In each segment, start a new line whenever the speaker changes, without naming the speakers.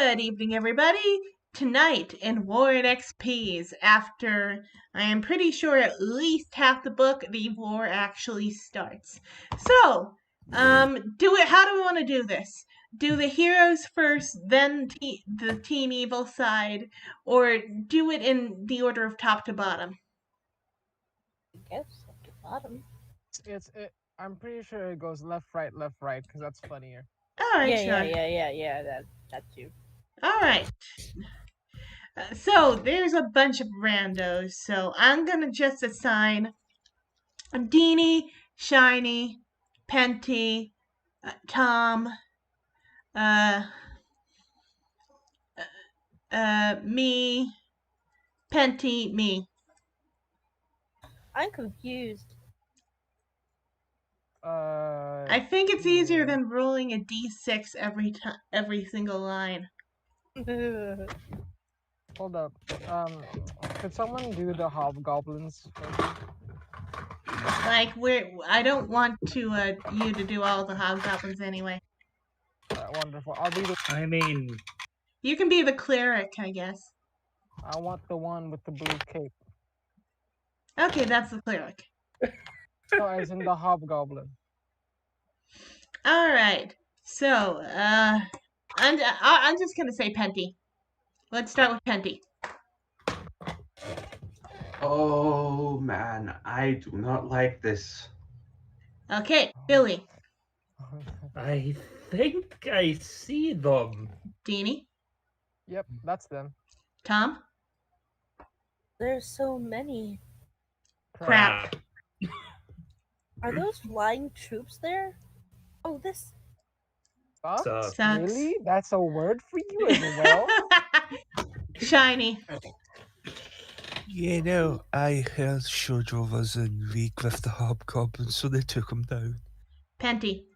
Good evening, everybody. Tonight in War and XPs, after I am pretty sure at least half the book, the war actually starts. So, do it. How do we want to do this? Do the heroes first, then the Team Evil side, or do it in the order of top to bottom?
I guess at the bottom.
I'm pretty sure it goes left, right, because that's funnier.
All right, sure.
Yeah. That too.
All right. So there's a bunch of randos. So I'm gonna just assign Deanie, Shiny, Penty, Tom, uh, me, Penty, me.
I'm confused.
I think it's easier than rolling a d6 every single line.
Hold up. Could someone do the hobgoblins?
Like I don't want to you to do all the hobgoblins anyway.
Wonderful. I'll be the.
I mean,
You can be the cleric, I guess.
I want the one with the blue cape.
Okay, that's the cleric.
So as in the hobgoblin.
All right. So, I'm just gonna say Penty. Let's start with Penty.
Oh man, I do not like this.
Okay, Billy.
I think I see them.
Deanie.
Yep, that's them.
Tom.
There's so many.
Crap.
Are those flying troops there? Oh, this.
Sucks?
Sucks.
Really? That's a word for you as well?
Shiny.
You know, I heard Shoujo was in league with the hobgoblins, so they took him down.
Penty.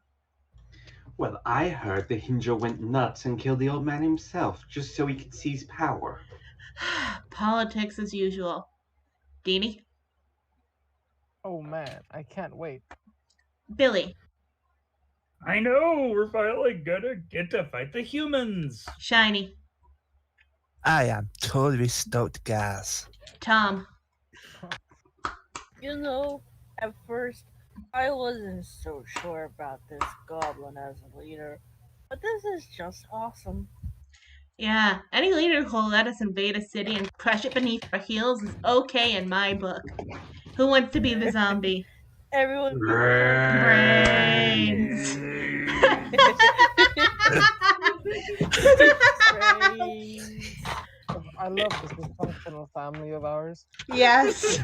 Well, I heard the Hinjo went nuts and killed the old man himself, just so he could seize power.
Politics as usual. Deanie.
Oh man, I can't wait.
Billy.
I know, we're finally gonna get to fight the humans.
Shiny.
I am totally stoked, guys.
Tom.
You know, at first, I wasn't so sure about this goblin as a leader, but this is just awesome.
Yeah, any leader who'll let us invade a city and crush it beneath our heels is okay in my book. Who wants to be the zombie?
Everyone.
Brains.
I love this dysfunctional family of ours.
Yes.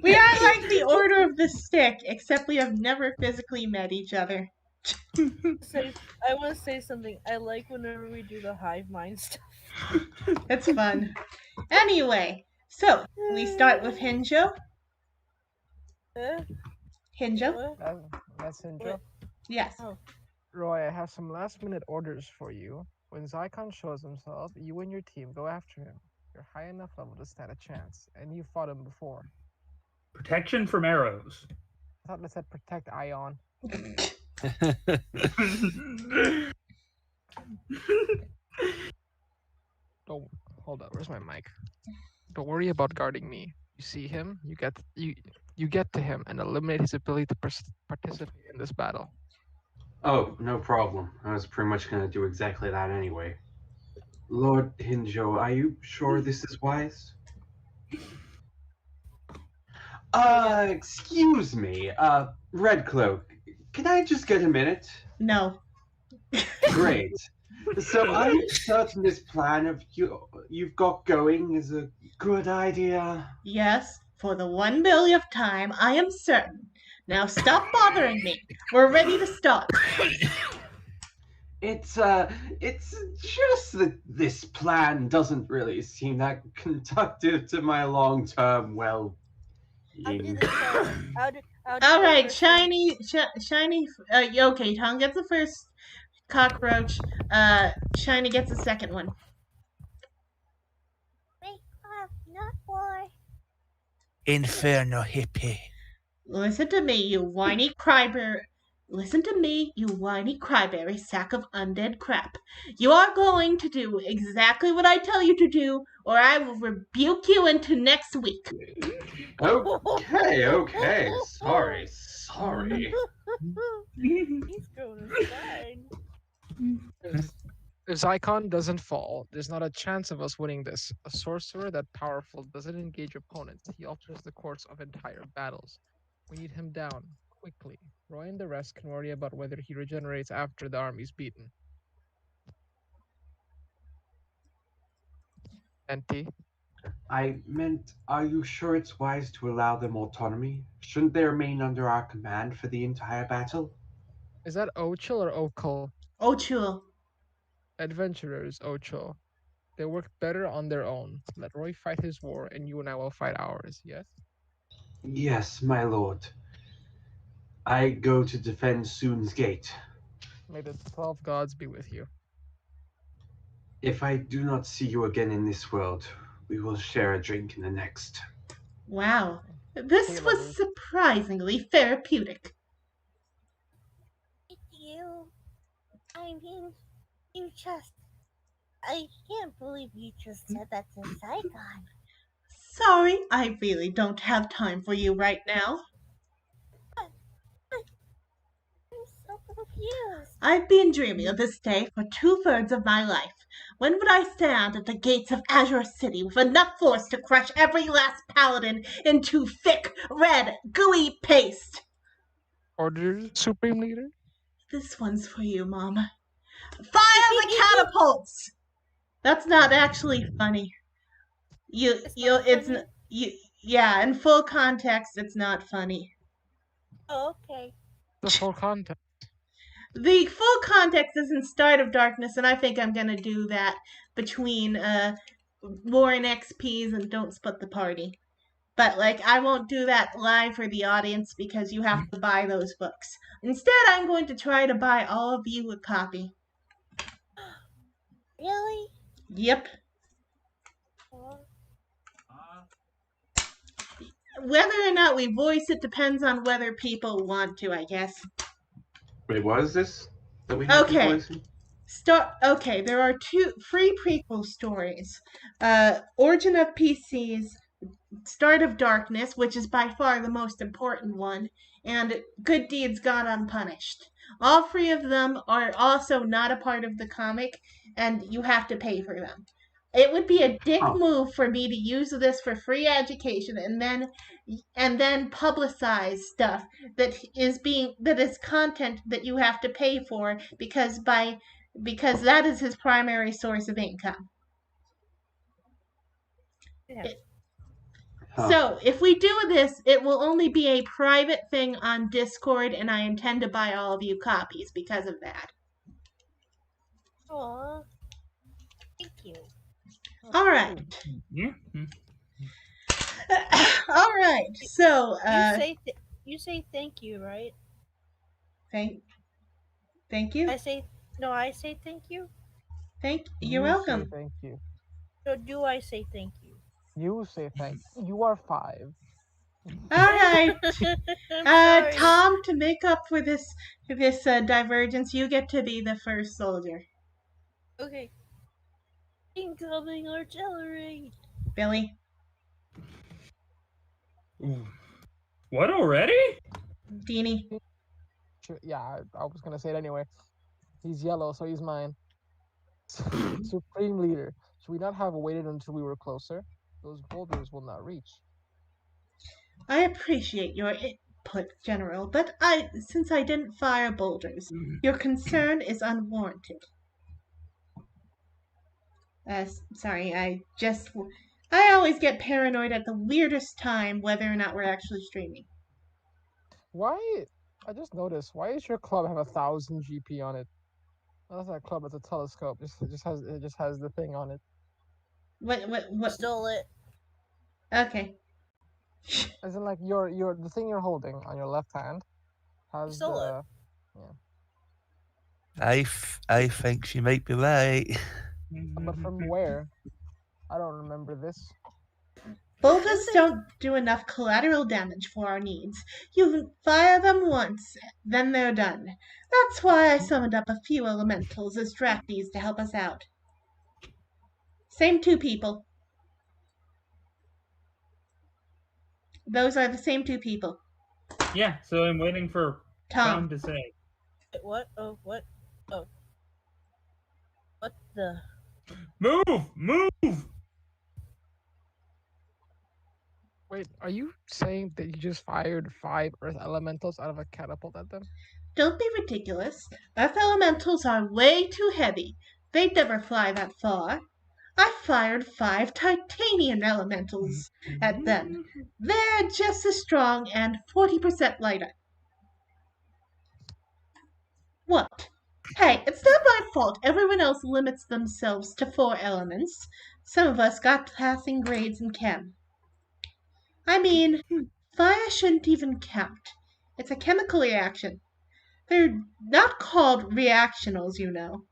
We are like the Order of the Stick, except we have never physically met each other.
I want to say something. I like whenever we do the hive mind stuff.
It's fun. Anyway, so we start with Hinjo. Hinjo?
That's Hinjo?
Yes.
Oh.
Roy, I have some last minute orders for you. When Zycon shows himself, you and your team go after him. You're high enough level to stand a chance, and you fought him before.
Protection from arrows.
I thought it said protect Ion. Don't hold up. Where's my mic? Don't worry about guarding me. You see him, you get to him and eliminate his ability to participate in this battle.
Oh, no problem. I was pretty much going to do exactly that anyway. Lord Hinjo, are you sure this is wise? Excuse me, Red Cloak, can I just get a minute?
No.
Great. So are you certain this plan of you've got going is a good idea?
Yes, for the 1 millionth time, I am certain. Now stop bothering me. We're ready to start.
It's just that this plan doesn't really seem that conducive to my long-term well-being.
All right, Shiny. Okay, Tom gets the first cockroach. Shiny gets the second one.
Not war.
Inferno hippie.
Listen to me, you whiny crybaby. listen to me, you whiny cryberry sack of undead crap. You are going to do exactly what I tell you to do, or I will rebuke you into next week.
Okay. Sorry.
He's going to sign.
If Zycon doesn't fall, there's not a chance of us winning this. A sorcerer that powerful doesn't engage opponents. He alters the course of entire battles. We need him down, quickly. Roy and the rest can worry about whether he regenerates after the army's beaten. Enti,
I meant, are you sure it's wise to allow them autonomy? Shouldn't they remain under our command for the entire battle?
is that Ochil or Okul?
Ochul.
Adventurers, Ochil. They work better on their own. Let Roy fight his war, and you and I will fight ours, yes?
Yes, my lord. I go to defend Soon's Gate.
May the 12 gods be with you.
If I do not see you again in this world, we will share a drink in the next.
Wow. This
Hey,
was
lovely.
surprisingly therapeutic.
You. I mean, I can't believe you just said that to Saigon.
Sorry, I really don't have time for you right now.
I'm so confused.
I've been dreaming of this day for 2/3 of my life. When would I stand at the gates of Azure City with enough force to crush every last paladin into thick, red, gooey paste?
Orders, Supreme Leader?
This one's for you, Mom. Fire the catapults! That's not actually funny. Yeah, in full context, it's not funny.
Oh, okay.
The full context.
The full context is in Start of Darkness, and I think I'm gonna do that between War and XPs and Don't Split the Party. But I won't do that live for the audience because you have to buy those books. Instead, I'm going to try to buy all of you a copy.
Really?
Yep.
Oh,
Whether or not we voice it depends on whether people want to, I guess.
Wait, what is this that we have
Okay.
voicing?
Okay, there are 2 free prequel stories. Origin of PCs, Start of Darkness, which is by far the most important one, and Good Deeds Gone Unpunished. All 3 of them are also not a part of the comic, and you have to pay for them. It would be a dick move for me to use this for free education and then publicize stuff that is content that you have to pay for because that is his primary source of income.
yeah.
So, if we do this, it will only be a private thing on Discord, and I intend to buy all of you copies because of that.
Aw. Thank you.
All right.
Yeah.
All right. So,
You say thank you, right?
thank you.
I say thank you.
You're
You say
welcome.
thank you.
So do I say thank you?
You say thank you. You are 5.
All right.
I'm sorry.
Tom, to make up for this divergence, you get to be the first soldier.
Okay. Incoming artillery.
Billy.
Ooh. What already?
Deanie.
Sure, yeah, I was gonna say it anyway. He's yellow, so he's mine. Supreme Leader. Should we not have waited until we were closer? Those boulders will not reach.
I appreciate your input, General, but since I didn't fire boulders, your concern is unwarranted. Sorry, I always get paranoid at the weirdest time whether or not we're actually streaming.
Why? I just noticed. Why does your club have 1,000 GP on it? That's not a club. It's a telescope. It just has the thing on it.
What?
Stole it.
Okay.
As in, like the thing you're holding on your left hand has
Stole
the.
I think she might be right.
But from where? I don't remember this.
Bolters don't do enough collateral damage for our needs. You fire them once, then they're done. That's why I summoned up a few elementals as draftees to help us out. Same two people. Those are the same two people.
Yeah, so I'm waiting for Tom
Tom.
to say.
Wait, what? Oh, what? Oh. What the?
Move!
Wait, are you saying that you just fired 5 earth elementals out of a catapult at them?
Don't be ridiculous. Earth elementals are way too heavy. They'd never fly that far. I fired 5 titanium elementals at them. They're just as strong and 40% lighter. What? Hey, it's not my fault everyone else limits themselves to 4 elements. Some of us got passing grades in chem. I mean, fire shouldn't even count. It's a chemical reaction. They're not called reactionals, you know.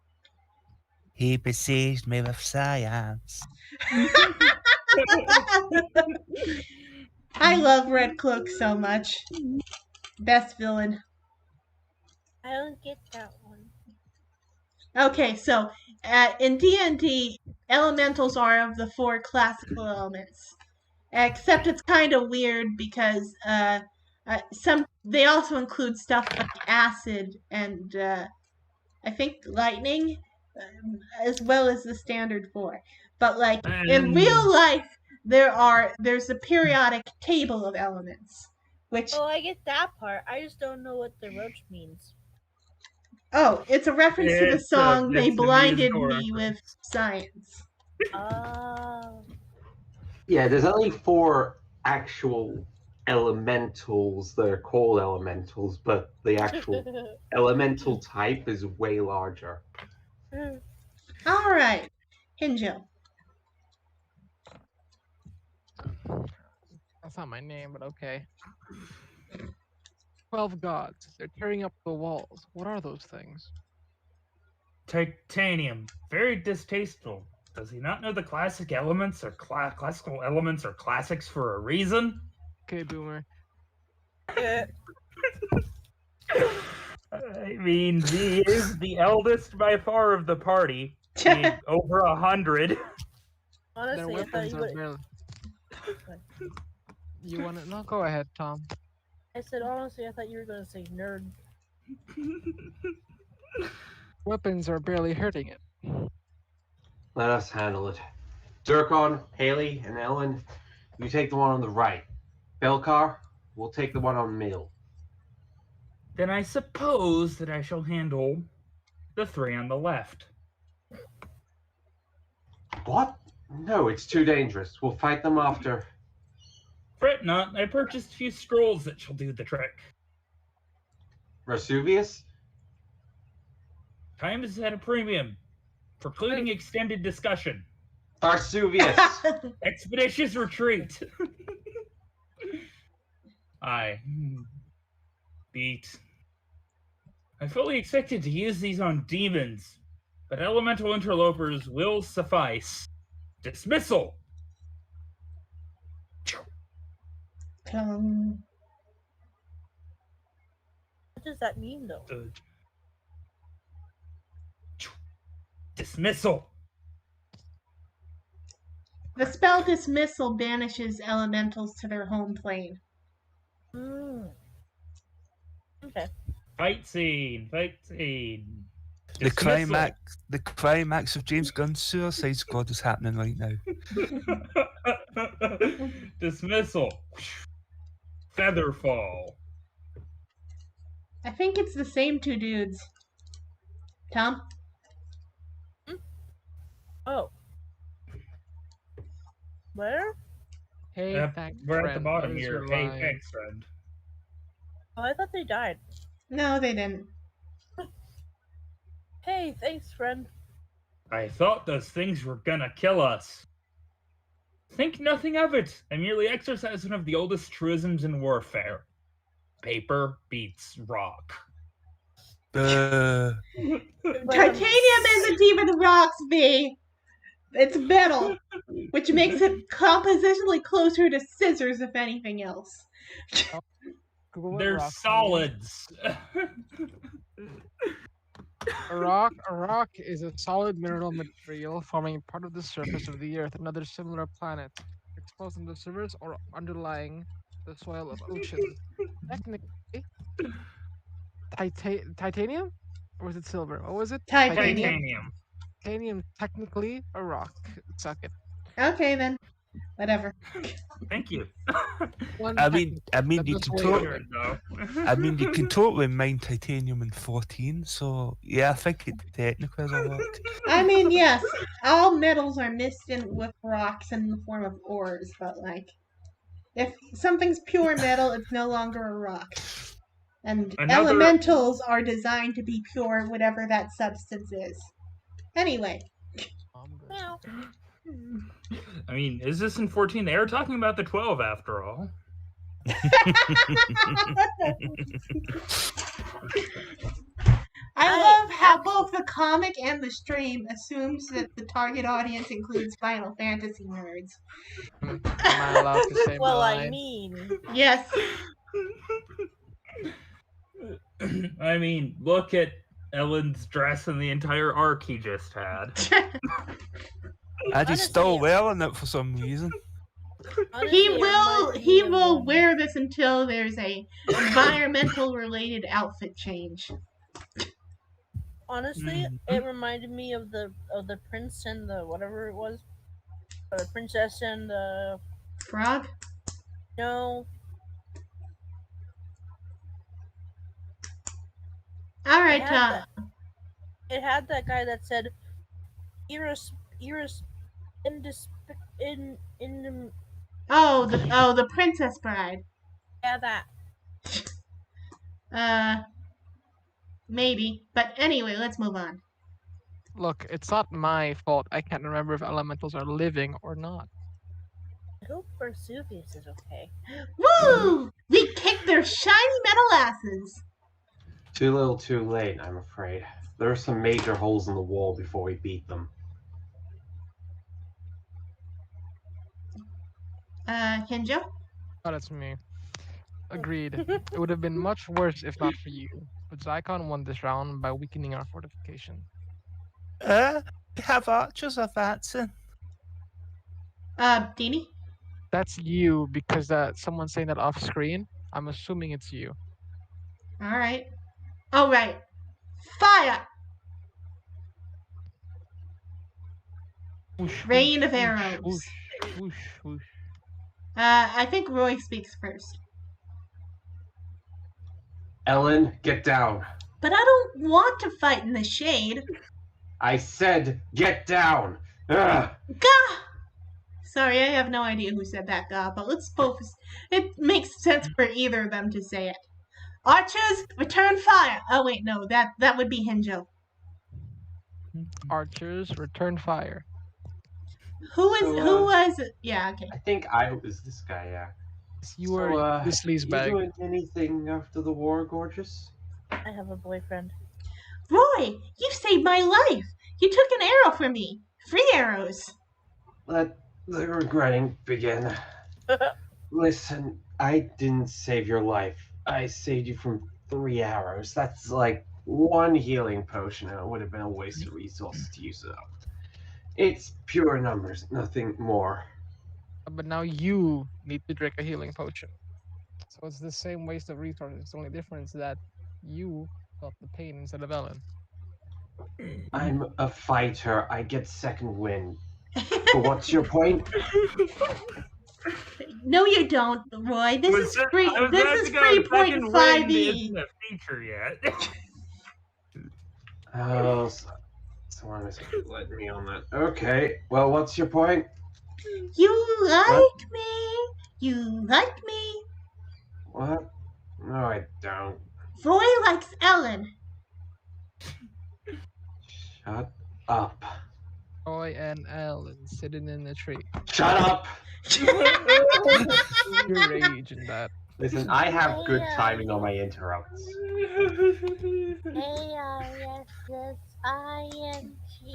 He besieged me with science.
I love Red Cloak so much. Best villain.
I don't get that one.
Okay, so in D&D, elementals are of the 4 classical elements. Except it's kind of weird because they also include stuff like acid and I think lightning, as well as the standard 4. But like in real life, there's a periodic table of elements, which
Oh, I get that part. I just don't know what the roach means.
it's a reference to the
It's a-
song "They
it's a
Blinded
musical
Me with
reference.
Science."
Oh.
Yeah, there's only 4 actual elementals that are called elementals, but the actual elemental type is way larger.
All right, Hinjo.
That's not my name, but okay. 12 gods. They're tearing up the walls. What are those things?
Titanium. Very distasteful. Does he not know the classic elements or classical elements or classics for a reason?
Okay, Boomer.
I mean, he is the eldest by far of the party. being over 100.
Their
Honestly, I thought
weapons
you
are
would.
barely... You want to... No, go ahead, Tom.
I said honestly, I thought you were gonna say nerd.
Weapons are barely hurting it.
Let us handle it. Durkon, Haley, and Ellen, you take the one on the right. Belcar, we'll take the one on middle.
Then I suppose that I shall handle the 3 on the left.
What? No, it's too dangerous. We'll fight them after.
Fret not, I purchased a few scrolls that shall do the trick.
Rasuvius?
Time is at a premium, precluding extended discussion.
Arsuvius!
Expeditious retreat. I beat. I fully expected to use these on demons, but elemental interlopers will suffice. Dismissal.
Um,
What does that mean, though?
Dismissal.
the spell dismissal banishes elementals to their home plane.
Okay.
Fight scene. Fight scene.
The
Dismissal.
climax of James Gunn's Suicide Squad is happening right now.
Dismissal. Featherfall.
I think it's the same 2 dudes. Tom?
Oh. Where?
Hey,
Yep,
thanks,
we're at the
friend.
bottom
What is
here.
your
Hey,
line?
thanks, friend.
Oh, I thought they died.
No, they didn't.
Hey, thanks, friend.
I thought those things were gonna kill us. Think nothing of it. I merely exercise one of the oldest truisms in warfare. Paper beats rock.
Uh,
But,
Titanium isn't even Roxby! It's metal, which makes it compositionally closer to scissors, if anything else.
Google what
They're
rock means.
solids.
A rock is a solid mineral material forming part of the surface of the Earth and other similar planets, exposed on the surface or underlying the soil of oceans. Technically, titanium? Or was it silver? What was it?
Titanium.
Titanium.
Titanium, technically a rock. Suck it.
Okay then. Whatever.
Thank you.
One
I mean,
technical.
you
That's
can
way
totally,
Sure, though.
I mean, you can totally mine titanium in 14. So yeah, I think it technically is a rock.
I mean, yes, all metals are mixed in with rocks in the form of ores, but like, if something's pure metal, it's no longer a rock. And
Another-
elementals are designed to be pure, whatever that substance is. Anyway.
Meow.
I mean, is this in 14? They are talking about the 12 after all.
I love how both the comic and the stream assumes that the target audience includes Final Fantasy nerds.
Am I allowed to say
Well,
my
I
line?
mean,
Yes.
I mean, look at Ellen's dress and the entire arc he just had.
And he's still
Honestly-
wearing it for some reason.
honestly,
he
it
will
reminds
he
me of,
will wear this until there's a environmental related outfit change.
Honestly, it reminded me of the prince and the whatever it was, or the princess and the
Frog?
no.
Alright,
It had that guy that said, "Iris, in
the Princess Bride.
yeah that."
Maybe. But anyway, let's move on.
Look, it's not my fault. I can't remember if elementals are living or not.
I hope Vesuvius is okay.
Woo! We kicked their shiny metal asses.
Too little, too late, I'm afraid. There are some major holes in the wall before we beat them.
Kenjo?
Oh, that's me. Agreed. It would have been much worse if not for you. But Zycon won this round by weakening our fortification.
We have archers advancing.
Dini?
That's you because someone's saying that off screen. I'm assuming it's you.
Alright. Alright. Fire!
Whoosh,
Rain of
whoosh,
arrows.
Whoosh, whoosh, whoosh.
I think Roy speaks first.
Ellen, get down.
But I don't want to fight in the shade.
I said get down. Ugh.
Gah! Sorry, I have no idea who said that, Gah, but let's focus. It makes sense for either of them to say it. Archers, return fire! Oh wait, no, that would be Hinjo.
Archers, return fire.
Who was it? Yeah, okay.
I think I was this guy, yeah.
You were this
You
sleazebag.
doing anything after the war, Gorgeous?
I have a boyfriend.
Roy, you saved my life! You took an arrow from me! Free arrows!
Let the regretting begin. Listen, I didn't save your life. I saved you from 3 arrows. That's like 1 healing potion, and it would have been a waste of resources to use it up. It's pure numbers, nothing more.
But now you need to drink a healing potion. So it's the same waste of resources. The only difference is that you felt the pain instead of Ellen.
I'm a fighter. I get second wind. But what's your point?
No, you don't, Roy. This is free.
I was
This
about
is
to go, second wind
3.5e.
isn't a feature yet.
Oh, someone is letting me on that. Okay, well, what's your point?
You like me. You like me.
What? No, I don't.
Roy likes Ellen.
Shut up.
Roy and Ellen sitting in the tree.
Shut up!
Your rage in that.
Listen, I have good timing on my interrupts.
A-R-S-S-I-N-G.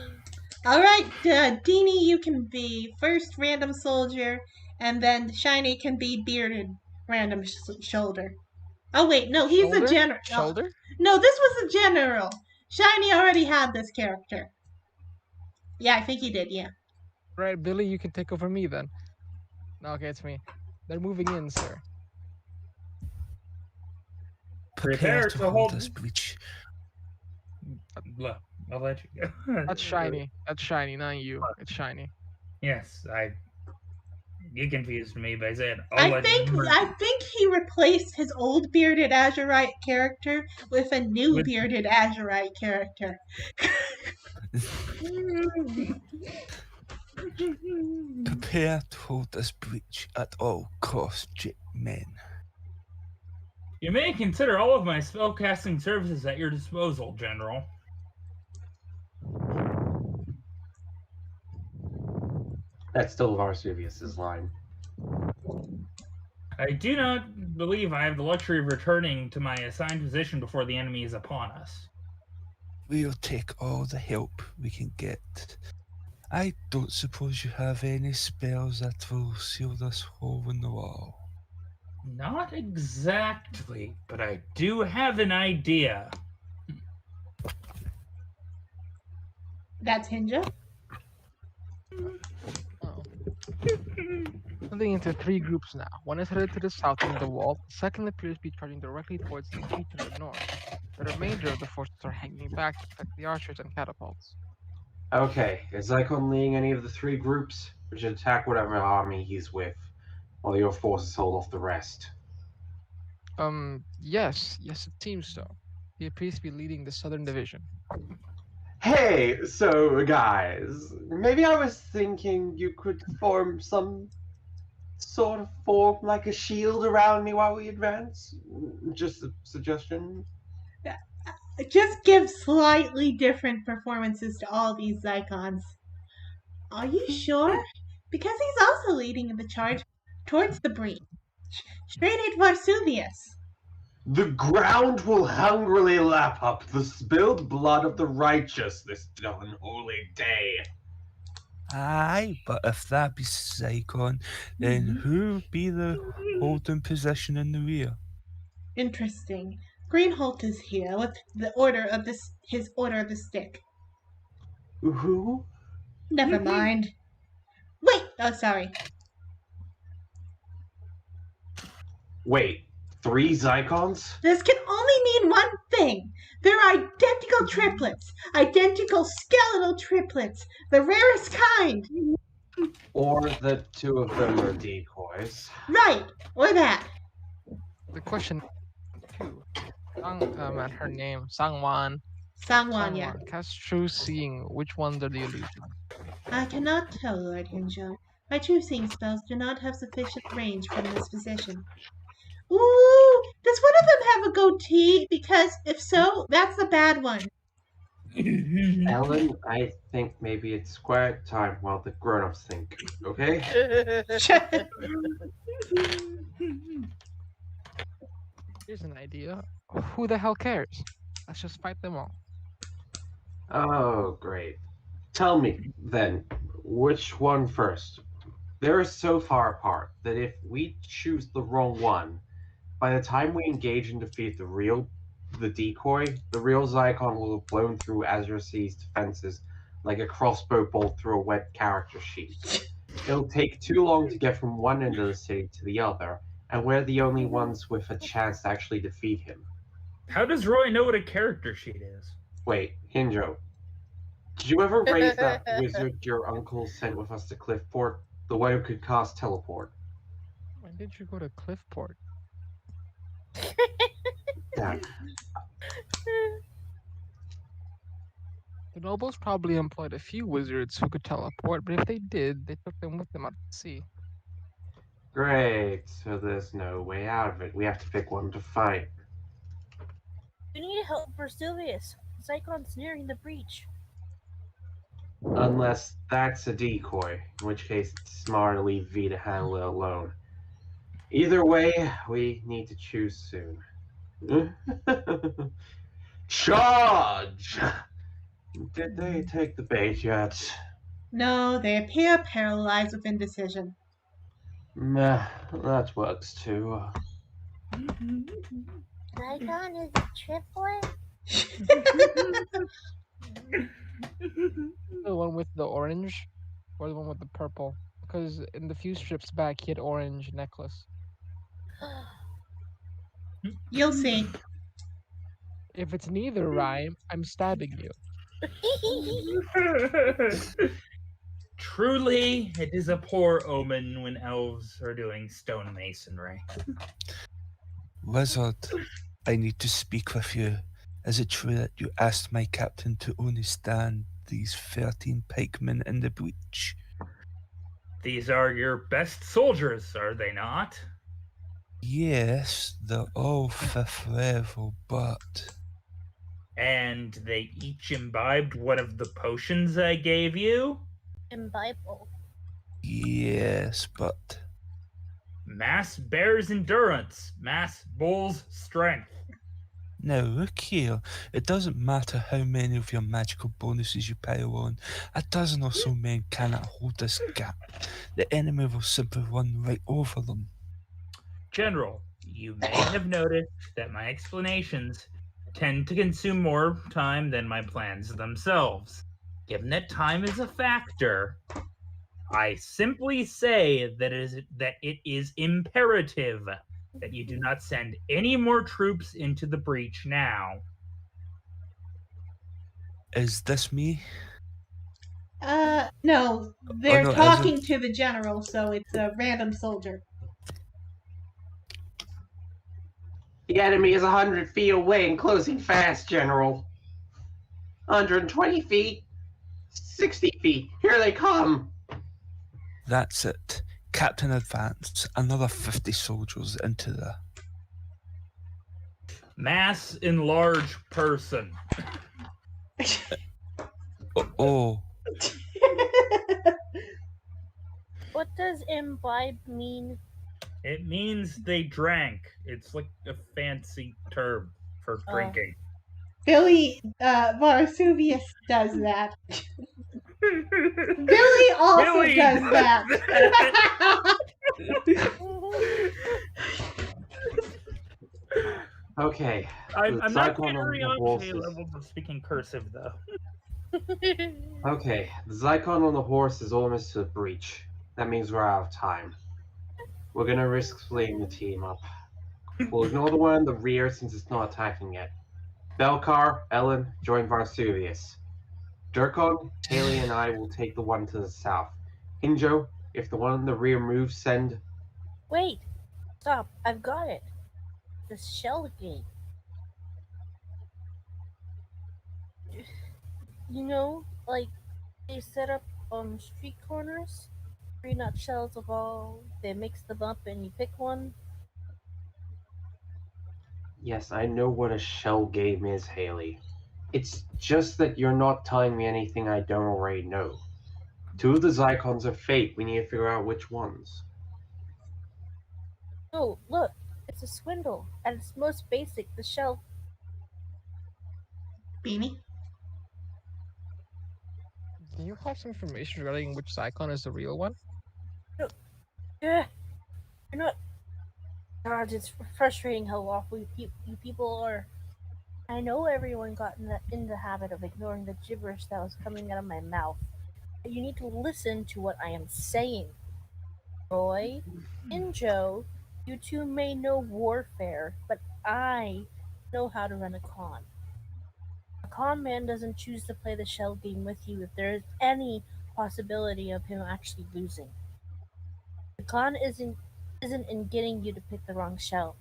All right, Deanie, you can be first random soldier, and then Shiny can be bearded random shoulder. Oh wait, no, he's a
Shoulder?
general.
Shoulder?
No, this was a general. Shiny already had this character. Yeah, I think he did. Yeah.
Right, Billy, you can take over me then. No, okay, it's me. They're moving in, sir.
Prepare
Prepare
to
to
hold
hold-
this breach.
Look, I'll let you go.
That's shiny. That's shiny, not you. It's shiny.
Yes, you confused me by saying.
I think he replaced his old bearded Azurite character with a new
With-
bearded Azurite character.
Prepare to hold this breach at all costs, men.
You may consider all of my spellcasting services at your disposal, General.
That's still Varsuvius's line.
I do not believe I have the luxury of returning to my assigned position before the enemy is upon us.
We'll take all the help we can get. I don't suppose you have any spells that will seal this hole in the wall.
Not exactly, but I do have an idea.
That's Hinja.
Oh. Splitting into 3 groups now. One is headed to the south along the wall. The second appears to be charging directly towards the tree to the north. The remainder of the forces are hanging back to protect the archers and catapults.
Okay, is Zyklon leading any of the 3 groups? We should attack whatever army he's with, while your forces hold off the rest.
Yes, it seems so. He appears to be leading the southern division.
Hey, so guys, maybe I was thinking you could form some sort of form like a shield around me while we advance. Just a suggestion.
Just give slightly different performances to all these Zycons. Are you sure? Because he's also leading the charge towards the breach. Straight at Varsuvius.
The ground will hungrily lap up the spilled blood of the righteous this unholy day.
Aye, but if that be Zyklon, then who be the holding position in the rear?
Interesting. Greenholt is here with the order of his order of the stick.
Who?
Never mind. Wait, oh sorry.
Wait, 3 Zykons?
This can only mean one thing. They're identical triplets. Identical skeletal triplets. The rarest kind.
Or the 2 of them are decoys?
Right, or that.
The question 2. And her name, Sangwan.
Sangwan, yeah.
Cast True Seeing. Which ones are the illusions?
I cannot tell, Lord Hinjo. My true seeing spells do not have sufficient range from this position. Ooh, does one of them have a goatee? Because if so, that's the bad one.
Ellen, I think maybe it's quiet time while the grown-ups think, okay?
Here's an idea. Who the hell cares? Let's just fight them all.
Oh, great. Tell me, then, which one first? They're so far apart that if we choose the wrong one, by the time we engage and defeat the decoy, the real Zykon will have blown through Azure Sea's defenses like a crossbow bolt through a wet character sheet. It'll take too long to get from one end of the city to the other, and we're the only ones with a chance to actually defeat him.
How does Roy know what a character sheet is?
Wait, Hinjo, did you ever raise that wizard your uncle sent with us to Cliffport? The one who could cast teleport?
When did you go to Cliffport?
Damn.
The nobles probably employed a few wizards who could teleport, but if they did, they took them with them out to sea.
Great, so there's no way out of it. We have to pick one to fight.
We need help for Sylvius. Zyklon's nearing the breach.
Unless that's a decoy, in which case it's smarter to leave V to handle it alone. Either way, we need to choose soon. Charge! Did they take the bait yet?
No, they appear paralyzed with indecision.
Meh, that works too.
Zygon is a triplet?
The one with the orange or the one with the purple? Because in the few strips back, he had orange necklace.
You'll see.
If it's neither rhyme, I'm stabbing you.
Truly, it is a poor omen when elves are doing stonemasonry.
Wizard, I need to speak with you. Is it true that you asked my captain to only stand these 13 pikemen in the breach?
These are your best soldiers, are they not?
Yes, they're all 5th level, but
And they each imbibed one of the potions I gave you?
Imbible.
yes, but
Mass bears endurance, mass bulls strength.
now look here. It doesn't matter how many of your magical bonuses you pile on. A dozen or so men cannot hold this gap. The enemy will simply run right over them.
General, you may have noticed that my explanations tend to consume more time than my plans themselves. Given that time is a factor, I simply say that it is imperative that you do not send any more troops into the breach now.
Is this me?
No, they're
no, as
talking to the general, so it's a random soldier.
The enemy is 100 feet away and closing fast, General. 120 feet, 60 feet. Here they come.
That's it. Captain advance. Another 50 soldiers into the...
Mass enlarge person.
Oh,
What does imbibe mean?
It means they drank. It's like a fancy term for drinking.
Billy Varsuvius does that. Billy also
Billy
does
does
that.
Okay.
I'm
the
not
Zyklon
carrying
on the
on
horse
K
is-
levels of speaking cursive though.
Okay, the Zyklon on the horse is almost to the breach. That means we're out of time. We're gonna risk splitting the team up. We'll ignore the one in the rear since it's not attacking yet. Belkar, Ellen, join Varsuvius. Durkon, Haley, and I will take the one to the south. Hinjo, if the one in the rear moves, send.
Wait! Stop, I've got it. The shell game. You know, like, they set up on street corners, 3 nutshells of all, they mix them up and you pick one.
Yes, I know what a shell game is, Haley. It's just that you're not telling me anything I don't already know. 2 of the Zykons are fake. We need to figure out which ones.
Oh, look, it's a swindle. At its most basic, the shell.
Beanie?
Do you have some information regarding which Zyklon is the real one?
Yeah, you're not. God, it's frustrating how awful you people are. I know everyone got in the habit of ignoring the gibberish that was coming out of my mouth. But you need to listen to what I am saying. Roy and Joe, you two may know warfare, but I know how to run a con. A con man doesn't choose to play the shell game with you if there is any possibility of him actually losing. The con isn't in getting you to pick the wrong shell.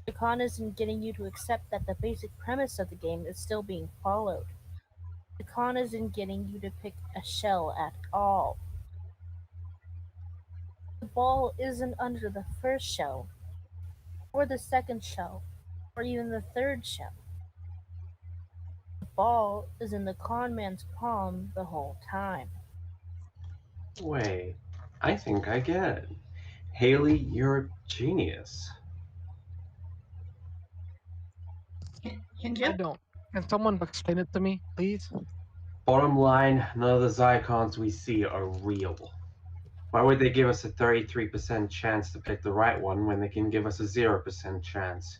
The con is in getting you to accept that the basic premise of the game is still being followed. The con is in getting you to pick a shell at all. The ball isn't under the first shell, or the second shell, or even the third shell. The ball is in the con man's palm the whole time.
Wait, I think I get it. Haley, you're a genius.
I
Hinjo?
don't. Can someone explain it to me, please?
Bottom line, none of the Zycons we see are real. Why would they give us a 33% chance to pick the right one when they can give us a 0% chance?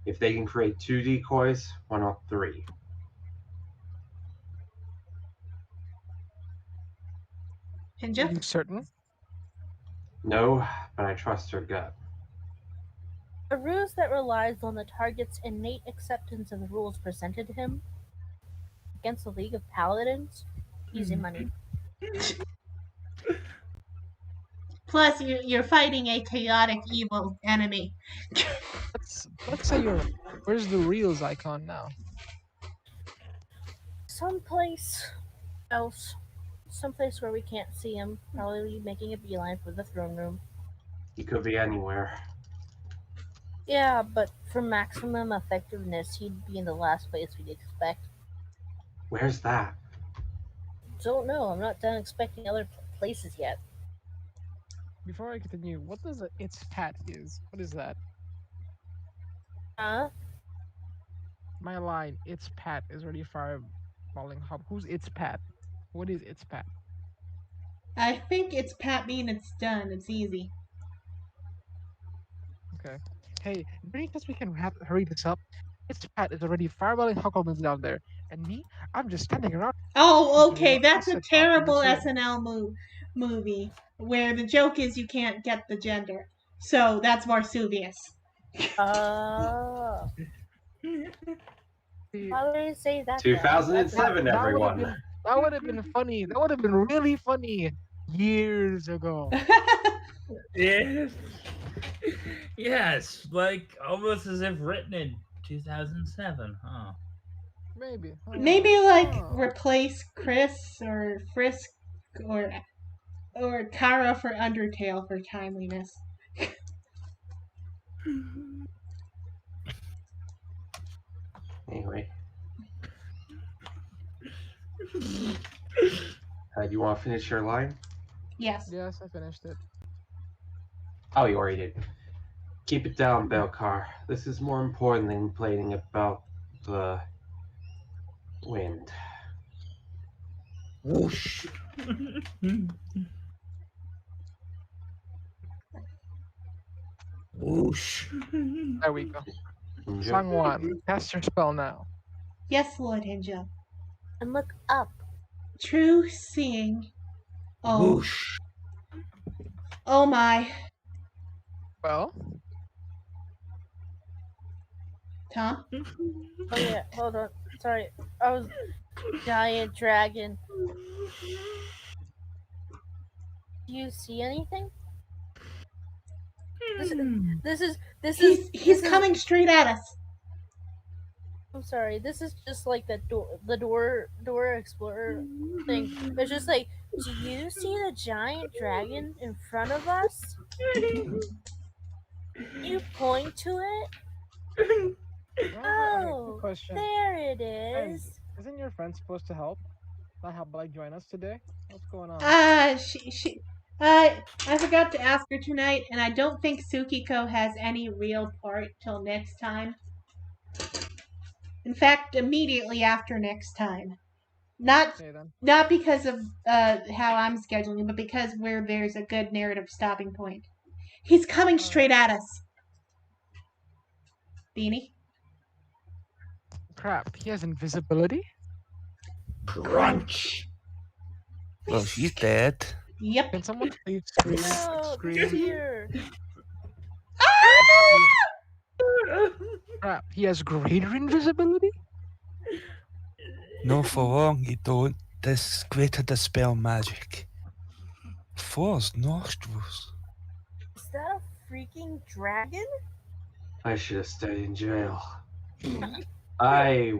If they can create 2 decoys, why not 3?
Are
Ninja?
you certain?
No, but I trust her gut.
A ruse that relies on the target's innate acceptance of the rules presented to him against the League of Paladins? Easy money.
Plus, you're fighting a chaotic evil enemy.
Let's say you're right. Where's the real Zycon now?
Someplace else. Someplace where we can't see him. Probably making a beeline for the throne room.
He could be anywhere.
Yeah, but for maximum effectiveness, he'd be in the last place we'd expect.
Where's that?
Don't know. I'm not done expecting other places yet.
Before I continue, what does a its pat is? What is that?
Huh?
My line, its pat is already fireballing hub. Who's its pat? What is its pat?
I think it's Pat mean it's done. It's easy.
Okay. Hey, any chance we can hurry this up? Its pat is already fireballing Huckleberries down there, and me, I'm just standing around.
Oh,
thinking
okay.
what I
That's a
said talking
terrible
this way.
SNL movie where the joke is you can't get the gender. So that's Varsuvius.
Oh.
See,
Why would I say that?
2007,
that
everyone.
would have been funny. That would have been really funny years ago.
Yes. Yes, like almost as if written in 2007, huh?
Maybe.
Maybe like
Huh.
replace Chris or Frisk or Kara for Undertale for timeliness.
Anyway. Do you want to finish your line?
Yes.
Yes, I finished it.
Oh, you already did. Keep it down, Belcar. This is more important than complaining about the wind.
Whoosh. Whoosh.
There we go.
Ninja?
Sangwan, cast your spell now.
Yes, Lord Hinja.
And look up.
True seeing. Oh.
Whoosh.
Oh my.
Well,
Tom?
Oh yeah, hold on. Sorry. I was giant dragon. Do you see anything?
He's coming straight at us.
I'm sorry. This is just like the door explorer thing. It's just like, do you see the giant dragon in front of us? You point to it. Oh,
question.
there it
Friend,
is.
isn't your friend supposed to help? Not help, but like join us today? What's going on?
I forgot to ask her tonight, and I don't think Tsukiko has any real part till next time. In fact, immediately after next time. Not
Okay then.
not because of how I'm scheduling, but because where there's a good narrative stopping point. He's coming straight at us. Beanie?
Crap, he has invisibility?
Crunch.
Well, she's dead.
Yep.
Can someone please scream?
No,
Scream.
here.
Crap, he has greater invisibility?
No, for long you don't. This greater dispel magic. Four's nostrils.
Is that a freaking dragon?
I should have stayed in jail. I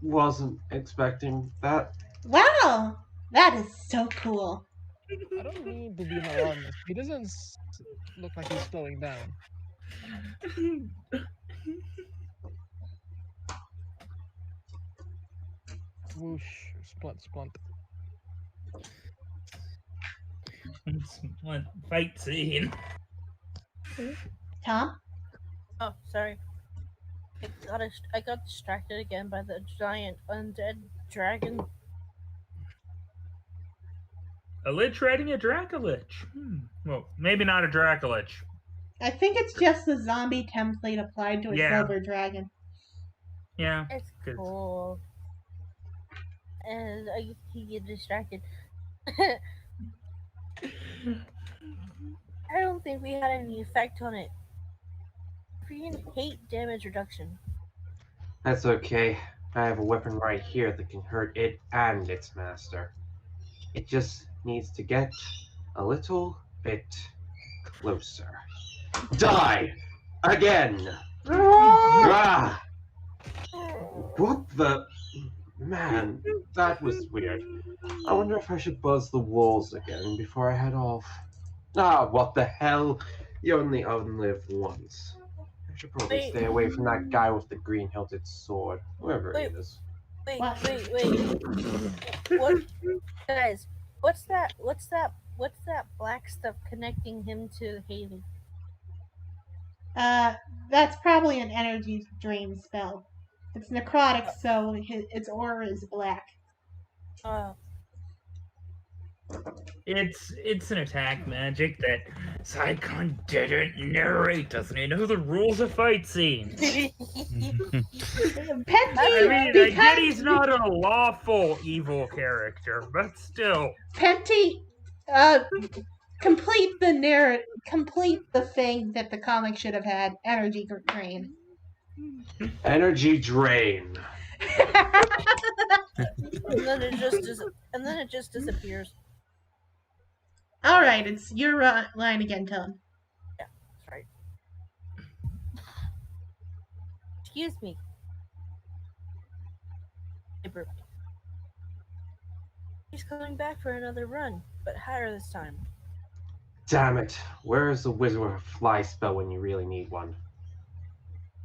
wasn't expecting that.
Wow! That is so cool.
I don't mean to be an alarmist. He doesn't look like he's slowing down. Whoosh, splunt, splunt.
What fight scene?
Tom?
Oh, sorry. I got distracted again by the giant undead dragon.
A lich riding a Dracolich. Well, maybe not a Dracolich.
I think it's just the zombie template applied to a
Yeah.
silver dragon.
Yeah.
It's
'cause-
cool. And I get distracted. I don't think we had any effect on it. Freaking hate damage reduction.
That's okay. I have a weapon right here that can hurt it and its master. It just needs to get a little bit closer. Die! Again! Ah! What the... Man, that was weird. I wonder if I should buzz the walls again before I head off. Ah, what the hell? You only live once. I should probably
Wait.
stay away from that guy with the green-hilted sword, whoever he
Wait.
is.
Wait,
What?
wait. What, guys? What's that black stuff connecting him to Haley?
That's probably an energy drain spell. It's necrotic, so its aura is black.
It's an attack magic that Zycon didn't narrate. Doesn't he know the rules of fight scenes?
Penty,
I mean, I
because
get he's not a lawful evil character, but still.
Penty, complete the thing that the comic should have had. Energy drain.
Energy drain.
and then it just disappears.
All right, it's your line again, Tone.
That's right. Excuse me. Paper. He's coming back for another run, but higher this time.
Damn it. Where is the Wizard of Fly spell when you really need one?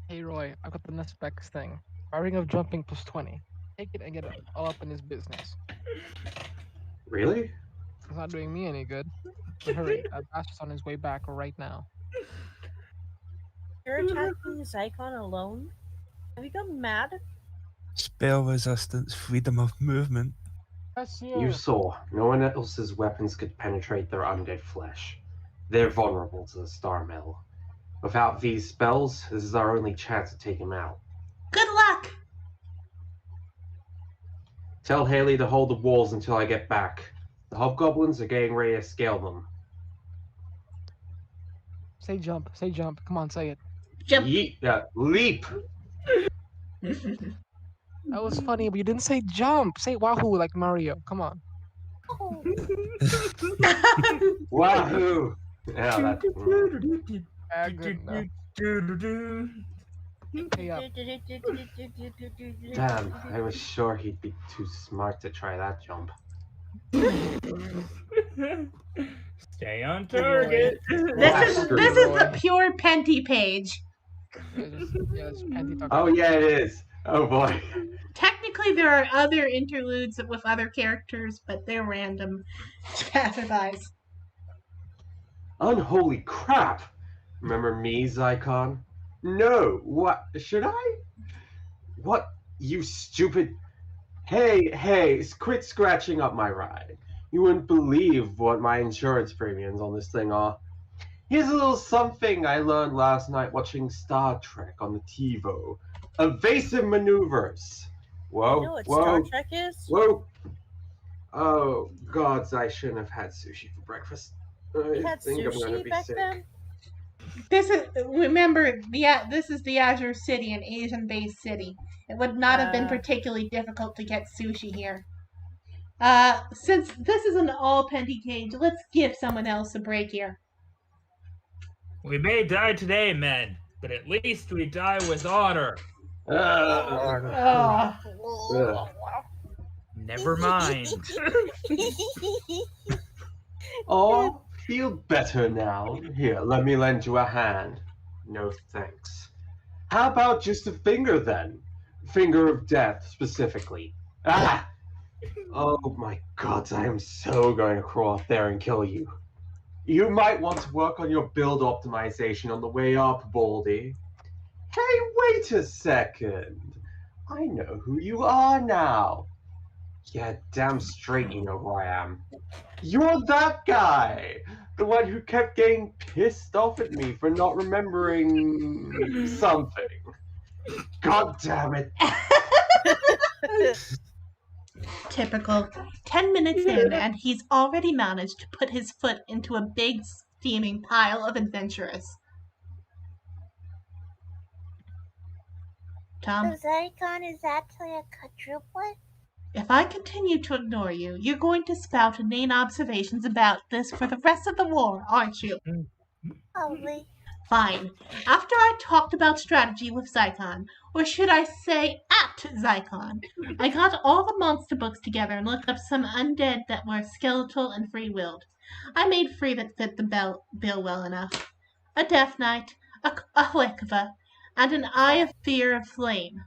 Hey Roy, I've got the Nespex thing. Firing of jumping plus 20. Take it and get it all up in his business.
Really?
It's not doing me any good. But hurry, Bastard's on his way back right now.
You're attacking Zycon alone? Have you gone mad?
Spell resistance, freedom of movement.
Yes,
You saw. No one else's weapons could penetrate their undead flesh. They're vulnerable to the Star Mill. Without these spells, this is our only chance to take him out.
Good luck.
Tell Haley to hold the walls until I get back. The hobgoblins are getting ready to scale them.
Say jump, say jump. Come on, say it.
Jump.
Leap!
That was funny, but you didn't say jump. Say wahoo like Mario. Come on.
Oh,
Wahoo! Yeah, that's...
Good enough. Hey up.
Damn, I was sure he'd be too smart to try that jump.
Stay on target.
This is the pure Penty page.
Yes, Panty talk.
Oh yeah, it is. Oh boy.
Technically, there are other interludes with other characters, but they're random passerbys.
Unholy crap! Remember me, Zycon? No, what? Should I? What, you stupid... Hey, quit scratching up my ride. You wouldn't believe what my insurance premiums on this thing are. Here's a little something I learned last night watching Star Trek on the TiVo. Evasive maneuvers. Whoa,
you know what
whoa,
Star Trek is?
whoa. Oh, gods, I shouldn't have had sushi for breakfast.
We
I
had
think I'm gonna
sushi
be
back
sick.
then?
This is this is the Azure City, an Asian-based city. It would not have been particularly difficult to get sushi here. Since this is an all Penty cage, let's give someone else a break here.
We may die today, men, but at least we die with honor.
Oh,
Never mind.
Oh, feel better now. Here, let me lend you a hand. No thanks. How about just a finger then? Finger of death, specifically. Ah! Oh my god, I am so going to crawl up there and kill you. You might want to work on your build optimization on the way up, Baldy. Hey, wait a second. I know who you are now. Yeah, damn straight you know who I am. You're that guy! The one who kept getting pissed off at me for not remembering something. God damn it.
Typical. 10 minutes in, and he's already managed to put his foot into a big, steaming pile of adventurers. Tom,
The Zycon is actually a quadruplet?
if I continue to ignore you, you're going to spout inane observations about this for the rest of the war, aren't you?
Probably.
Fine. After I talked about strategy with Zycon, or should I say at Zycon, I got all the monster books together and looked up some undead that were skeletal and free-willed. I made free that fit the bill well enough. A Death Knight, a Huekva, and an Eye of Fear of Flame.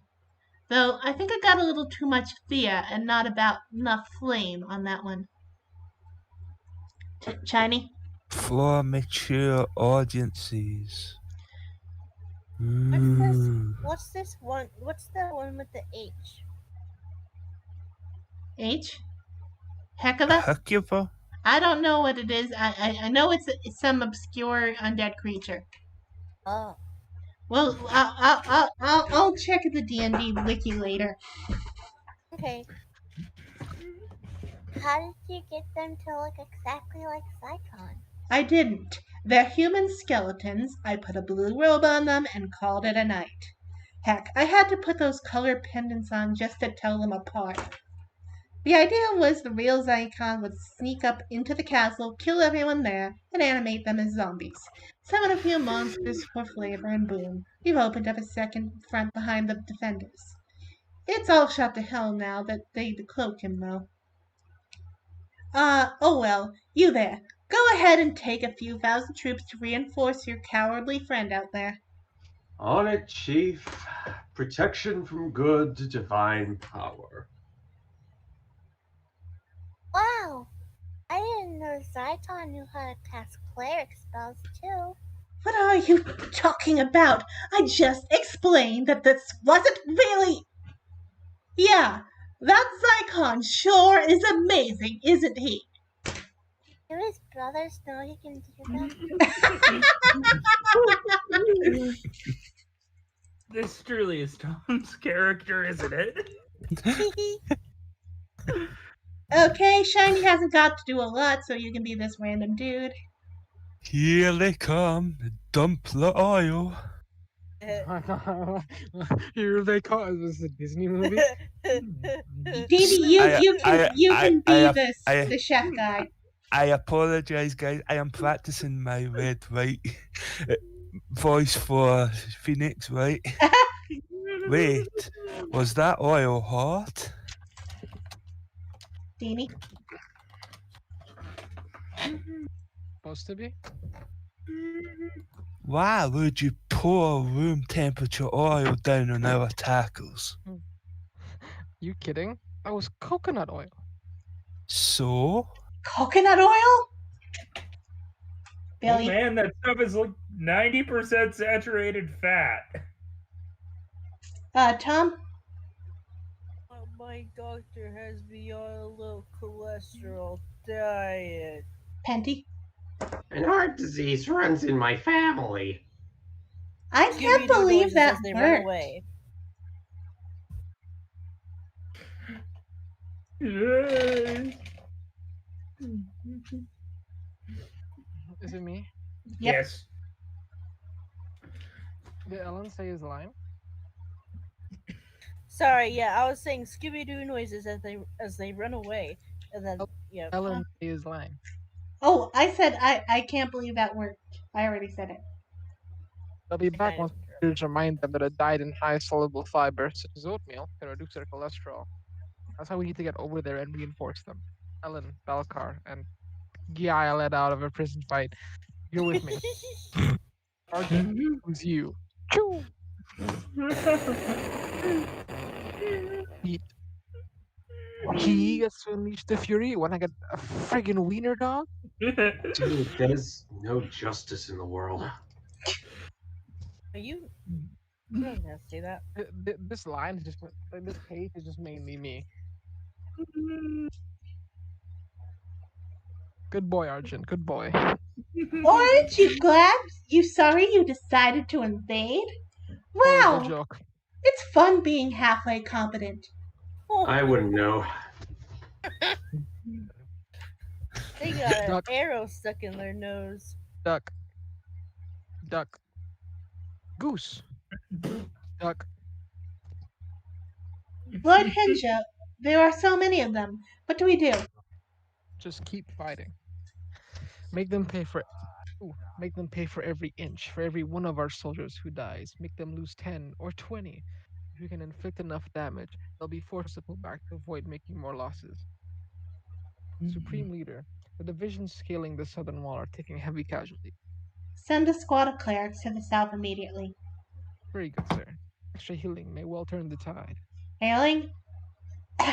Though I think I got a little too much fear and not about enough flame on that one. Shiny?
For mature audiences.
What's this one? What's the one with the H?
H? Hekava?
Hecuba?
I don't know what it is. I know it's some obscure undead creature.
Oh.
Well, I'll check the D&D wiki later.
Okay. How did you get them to look exactly like Zycon?
I didn't. They're human skeletons. I put a blue robe on them and called it a night. Heck, I had to put those color pendants on just to tell them apart. The idea was the real Zycon would sneak up into the castle, kill everyone there, and animate them as zombies. Summon a few monsters for flavor, and boom, we've opened up a second front behind the defenders. It's all shot to hell now that they decloak him, though. Oh well, you there. Go ahead and take a few thousand troops to reinforce your cowardly friend out there.
On it, Chief. Protection from good divine power.
Wow! I didn't know Zycon knew how to cast cleric spells too.
What are you talking about? I just explained that this wasn't really... Yeah, that Zycon sure is amazing, isn't he?
Do his brothers know he can do that?
This truly is Tom's character, isn't it?
Okay, Shiny hasn't got to do a lot, so you can be this random dude.
Here they come. Dump the oil.
Here they come. Is this a Disney movie?
Dee, you can be
I-
the chef guy.
I apologize, guys. I am practicing my red, white voice for Phoenix, right? Wait, was that oil hot?
Deanie?
Supposed to be?
Why would you pour room temperature oil down on our tacos?
You kidding? That was coconut oil.
So?
Coconut oil?
Oh
Billy,
man, that stuff is like 90% saturated fat.
Tom?
My doctor has me on a low cholesterol diet.
Penty?
And heart disease runs in my family.
I can't believe that
they run
worked.
away.
Yay.
Is it me?
Yep.
Yes.
Did Ellen say his line?
Sorry, yeah, I was saying Scooby-Doo noises as they run away, and then yeah.
Ellen say his line.
Oh, I said I can't believe that worked. I already said it.
They'll be back
Kind
once
of.
doctors remind them that a diet in high soluble fiber, such as oatmeal, can reduce their cholesterol. That's how we need to get over there and reinforce them. Ellen, Balcar, and Guy let out of a prison fight. You're with me. Sergeant, who's you? Choo! He gets to unleash the fury when I get a friggin' wiener dog?
Dude, there's no justice in the world.
Are you I was gonna say that.
This line is just this page is just mainly me. Good boy, Arjun. Good boy.
Aren't you glad? You sorry you decided to invade?
Totally good
Wow,
joke.
it's fun being halfway competent.
I wouldn't know.
They got an
Duck.
arrow stuck in their nose.
Duck. Duck. Goose. Duck.
Lord Henja, there are so many of them. What do we do?
Just keep fighting. Make them pay for make them pay for every inch, for every one of our soldiers who dies. Make them lose 10 or 20. If we can inflict enough damage, they'll be forced to pull back to avoid making more losses. Supreme Leader, the divisions scaling the southern wall are taking heavy casualties.
Send a squad of clerics to the south immediately.
Very good, sir. Extra healing may well turn the tide.
Healing?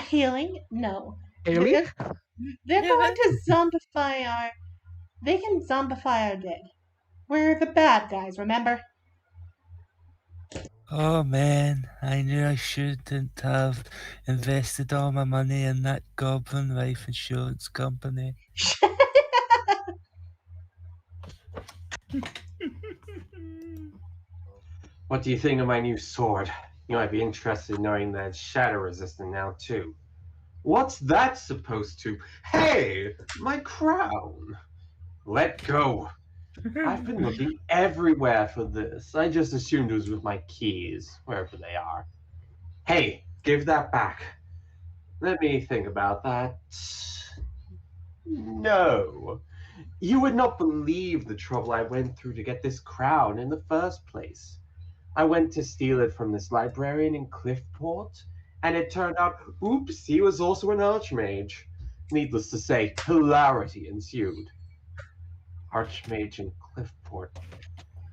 Healing? No.
Haley?
They're going to zombify our... They can zombify our dead. We're the bad guys, remember?
Oh man, I knew I shouldn't have invested all my money in that Goblin Life Insurance Company.
What do you think of my new sword? You might be interested in knowing that it's shatter resistant now too. What's that supposed to? Hey, my crown! Let go. I've been looking everywhere for this. I just assumed it was with my keys, wherever they are. Hey, give that back. Let me think about that. No. You would not believe the trouble I went through to get this crown in the first place. I went to steal it from this librarian in Cliffport, and it turned out, oops, he was also an archmage. Needless to say, hilarity ensued. Archmage in Cliffport.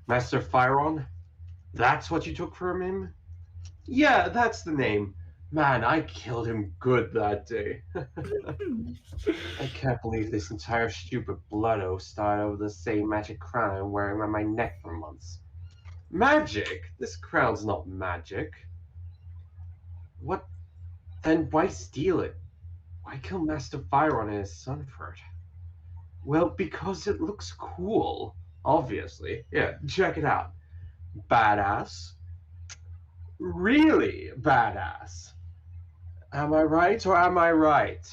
Master Fyron? That's what you took from him? Yeah, that's the name. Man, I killed him good that day. I can't believe this entire stupid blood oath started over the same magic crown I'm wearing around my neck for months. Magic? This crown's not magic. What? Then why steal it? Why kill Master Fyron and his son for it? Well, because it looks cool. Obviously. Yeah, check it out. Badass. Really badass. Am I right or am I right?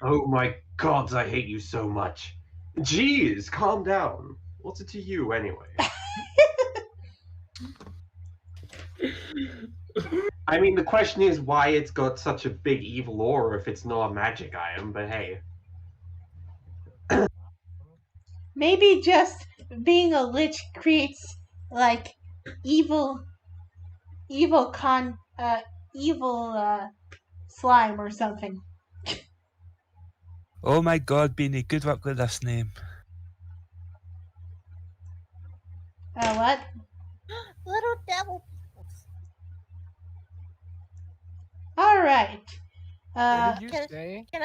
Oh my gods, I hate you so much. Jeez, calm down. What's it to you anyway? I mean, the question is why it's got such a big evil aura if it's not a magic item, but hey.
Maybe just being a lich creates, like, evil slime or something.
Oh my god, Beanie, good luck with this name.
What?
Little devil peoples.
All right.
What did you
can-
say?
Can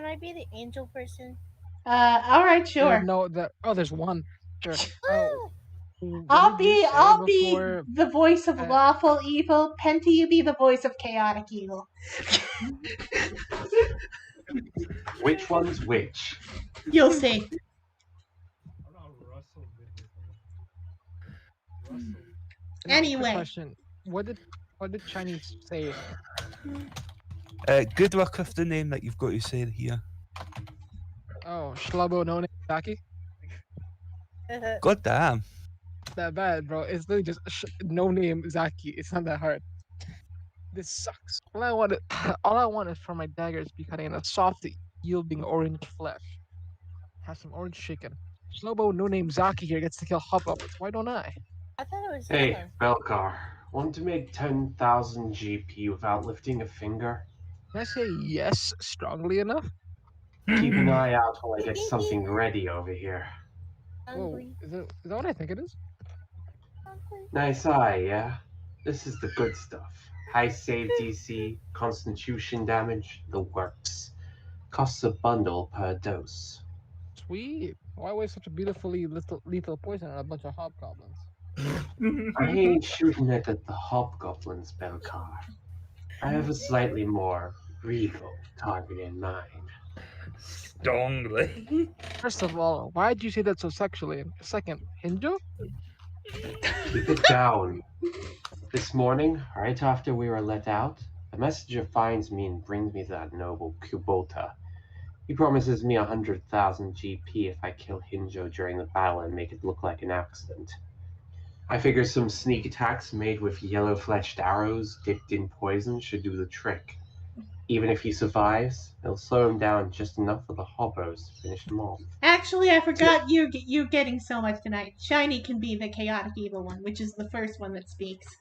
I be the angel person?
All right, sure.
No, there's one. Sure. What
I'll
did you
be
say before-
the voice of lawful evil. Penta, you be the voice of chaotic evil.
Which one's which?
You'll see.
Now, quick
Anyway.
question. What did Chinese say?
Good luck with the name that you've got to say here.
Oh, Shlabo no Zaki?
God damn.
That bad, bro. It's literally just no name Zaki. It's not that hard. This sucks. All I wanted from my dagger is be cutting in a soft, yielding orange flesh. Have some orange chicken. Slobo no name Zaki here gets to kill hobgoblins. Why don't I?
I thought it was
Hey,
yellow.
Belkar, want to make 10,000 GP without lifting a finger?
Can I say yes strongly enough?
Keep an eye out while I get something ready over here.
Whoa,
Hungry.
is that what I think it is?
Hungry.
Nice eye, yeah? This is the good stuff. High save DC, constitution damage, the works. Costs a bundle per dose.
Sweet. Why waste such a beautifully lethal poison on a bunch of hobgoblins?
I ain't shooting it at the hobgoblins, Belcar. I have a slightly more regal target in mind.
Strongly.
First of all, why did you say that so sexually? Second, Hinjo?
Keep it down. This morning, right after we were let out, the messenger finds me and brings me that noble Kubota. He promises me 100,000 GP if I kill Hinjo during the battle and make it look like an accident. I figure some sneak attacks made with yellow-fletched arrows dipped in poison should do the trick. Even if he survives, it'll slow him down just enough for the hobbos to finish him off.
Actually, I forgot you're getting so much tonight. Shiny can be the chaotic evil one, which is the first one that speaks.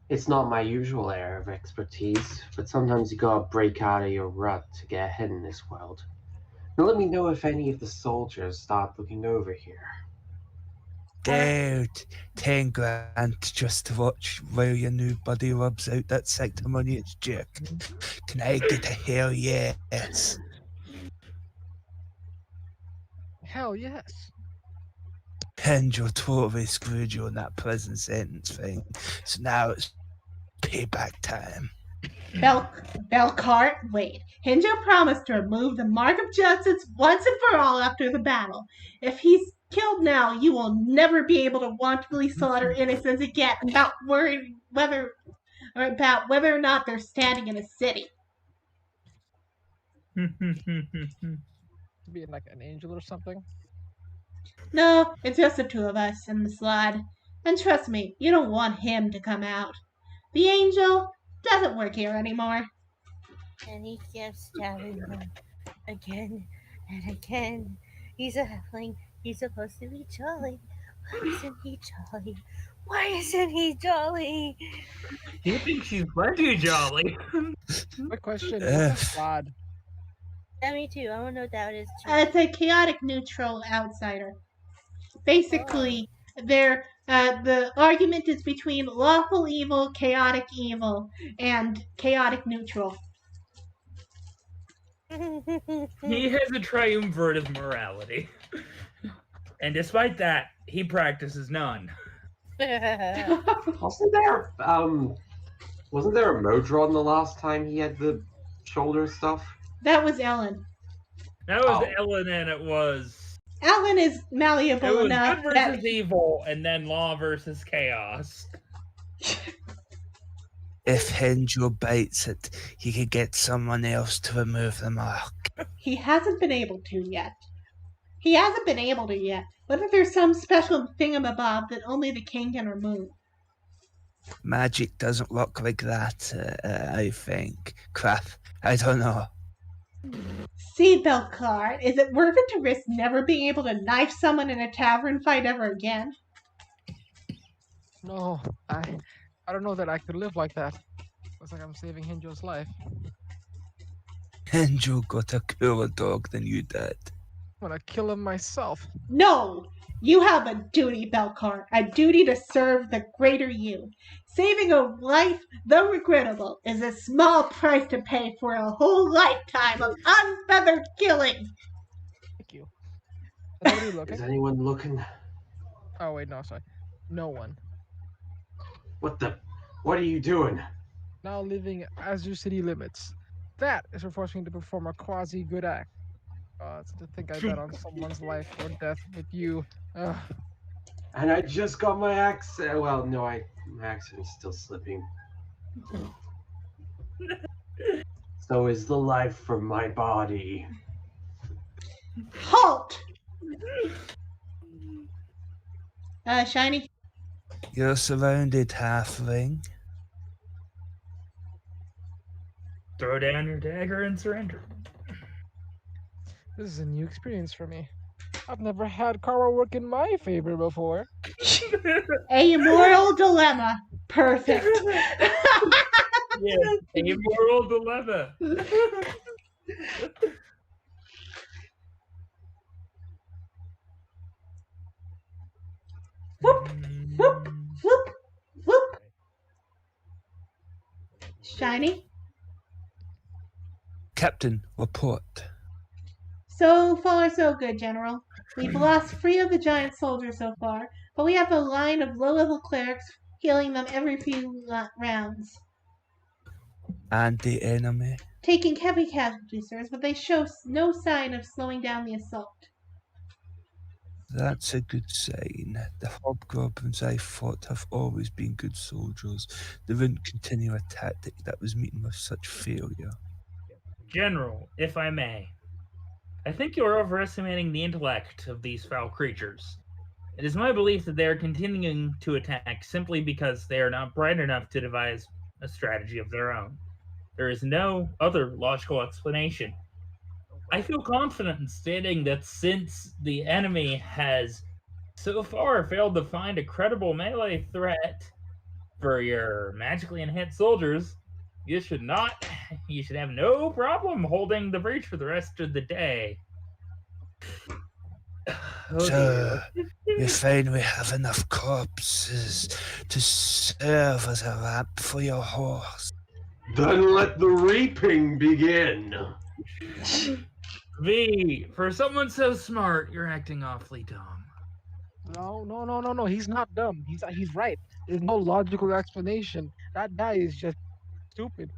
It's not my usual area of expertise, but sometimes you gotta break out of your rut to get ahead in this world. Now let me know if any of the soldiers start looking over here.
Dude, 10 grand just to watch while your new buddy rubs out that sanctimonious jerk. Can I get a hell yes?
Hell yes.
Hinjo totally screwed you on that prison sentence thing, so now it's payback time.
Belcar, wait. Hinjo promised to remove the mark of justice once and for all after the battle. If he's killed now, you will never be able to wantonly slaughter innocents again without worrying whether or not they're standing in a city.
Being like an angel or something.
No, it's just the two of us and the slide. And trust me, you don't want him to come out. The angel doesn't work here anymore.
And he keeps stabbing him again and again. He's a halfling. He's supposed to be jolly. Why isn't he jolly? Why isn't he jolly?
You think she's plenty jolly?
Quick question.
Ugh.
What's a slod?
Yeah, me too. I want to know what that is too.
It's a chaotic neutral outsider. Basically, the argument is between lawful evil, chaotic evil, and chaotic neutral.
He has a triumvirate of morality. And despite that, he practices none.
Wasn't there a Modron the last time he had the shoulder stuff?
That was Ellen.
That was
Oh.
Ellen, and it was
Ellen is malleable
it was
enough
good
that
versus evil, and then law versus chaos.
If Hinjo bites it, he could get someone else to remove the mark.
he hasn't been able to yet. What if there's some special thingamabob that only the king can remove?
Magic doesn't work like that, I think. Crap, I don't know.
See, Belcar, is it worth it to risk never being able to knife someone in a tavern fight ever again?
No, I don't know that I could live like that. Looks like I'm saving Hinjo's life.
Hinjo got a cooler dog than you did.
I'm gonna kill him myself.
No! You have a duty, Belcar. A duty to serve the greater you. Saving a life, though regrettable, is a small price to pay for a whole lifetime of unfeathered killing.
Thank you. Is nobody
Is
looking?
anyone looking?
Oh wait, no, sorry. No one.
What are you doing?
Now living Azure City limits. That is for forcing me to perform a quasi good act. To think I bet on someone's life or death with you.
And I just got my axe. Well, no, my accent's still slipping. So is the life from my body.
Halt! Shiny?
You're surrounded, halfling.
Throw down your dagger and surrender.
This is a new experience for me. I've never had karma work in my favor before.
A moral dilemma. Perfect.
Yes, a moral dilemma.
Whoop, whoop, whoop, whoop. Shiny?
Captain, report.
So far, so good, General. We've lost 3 of the giant soldiers so far, but we have a line of low-level clerics healing them every few rounds.
And the enemy?
Taking heavy casualties, sirs, but they show no sign of slowing down the assault.
That's a good sign. The hobgoblins I fought have always been good soldiers. They wouldn't continue a tactic that was meeting with such failure.
General, if I may, I think you are overestimating the intellect of these foul creatures. It is my belief that they are continuing to attack simply because they are not bright enough to devise a strategy of their own. There is no other logical explanation. I feel confident in stating that since the enemy has so far failed to find a credible melee threat for your magically enhanced soldiers, you should have no problem holding the breach for the rest of the day.
So, we find we have enough corpses to serve as a ramp for your horse.
Then let the reaping begin.
V, for someone so smart, you're acting awfully dumb.
No. He's not dumb. He's right. There's no logical explanation. That guy is just stupid.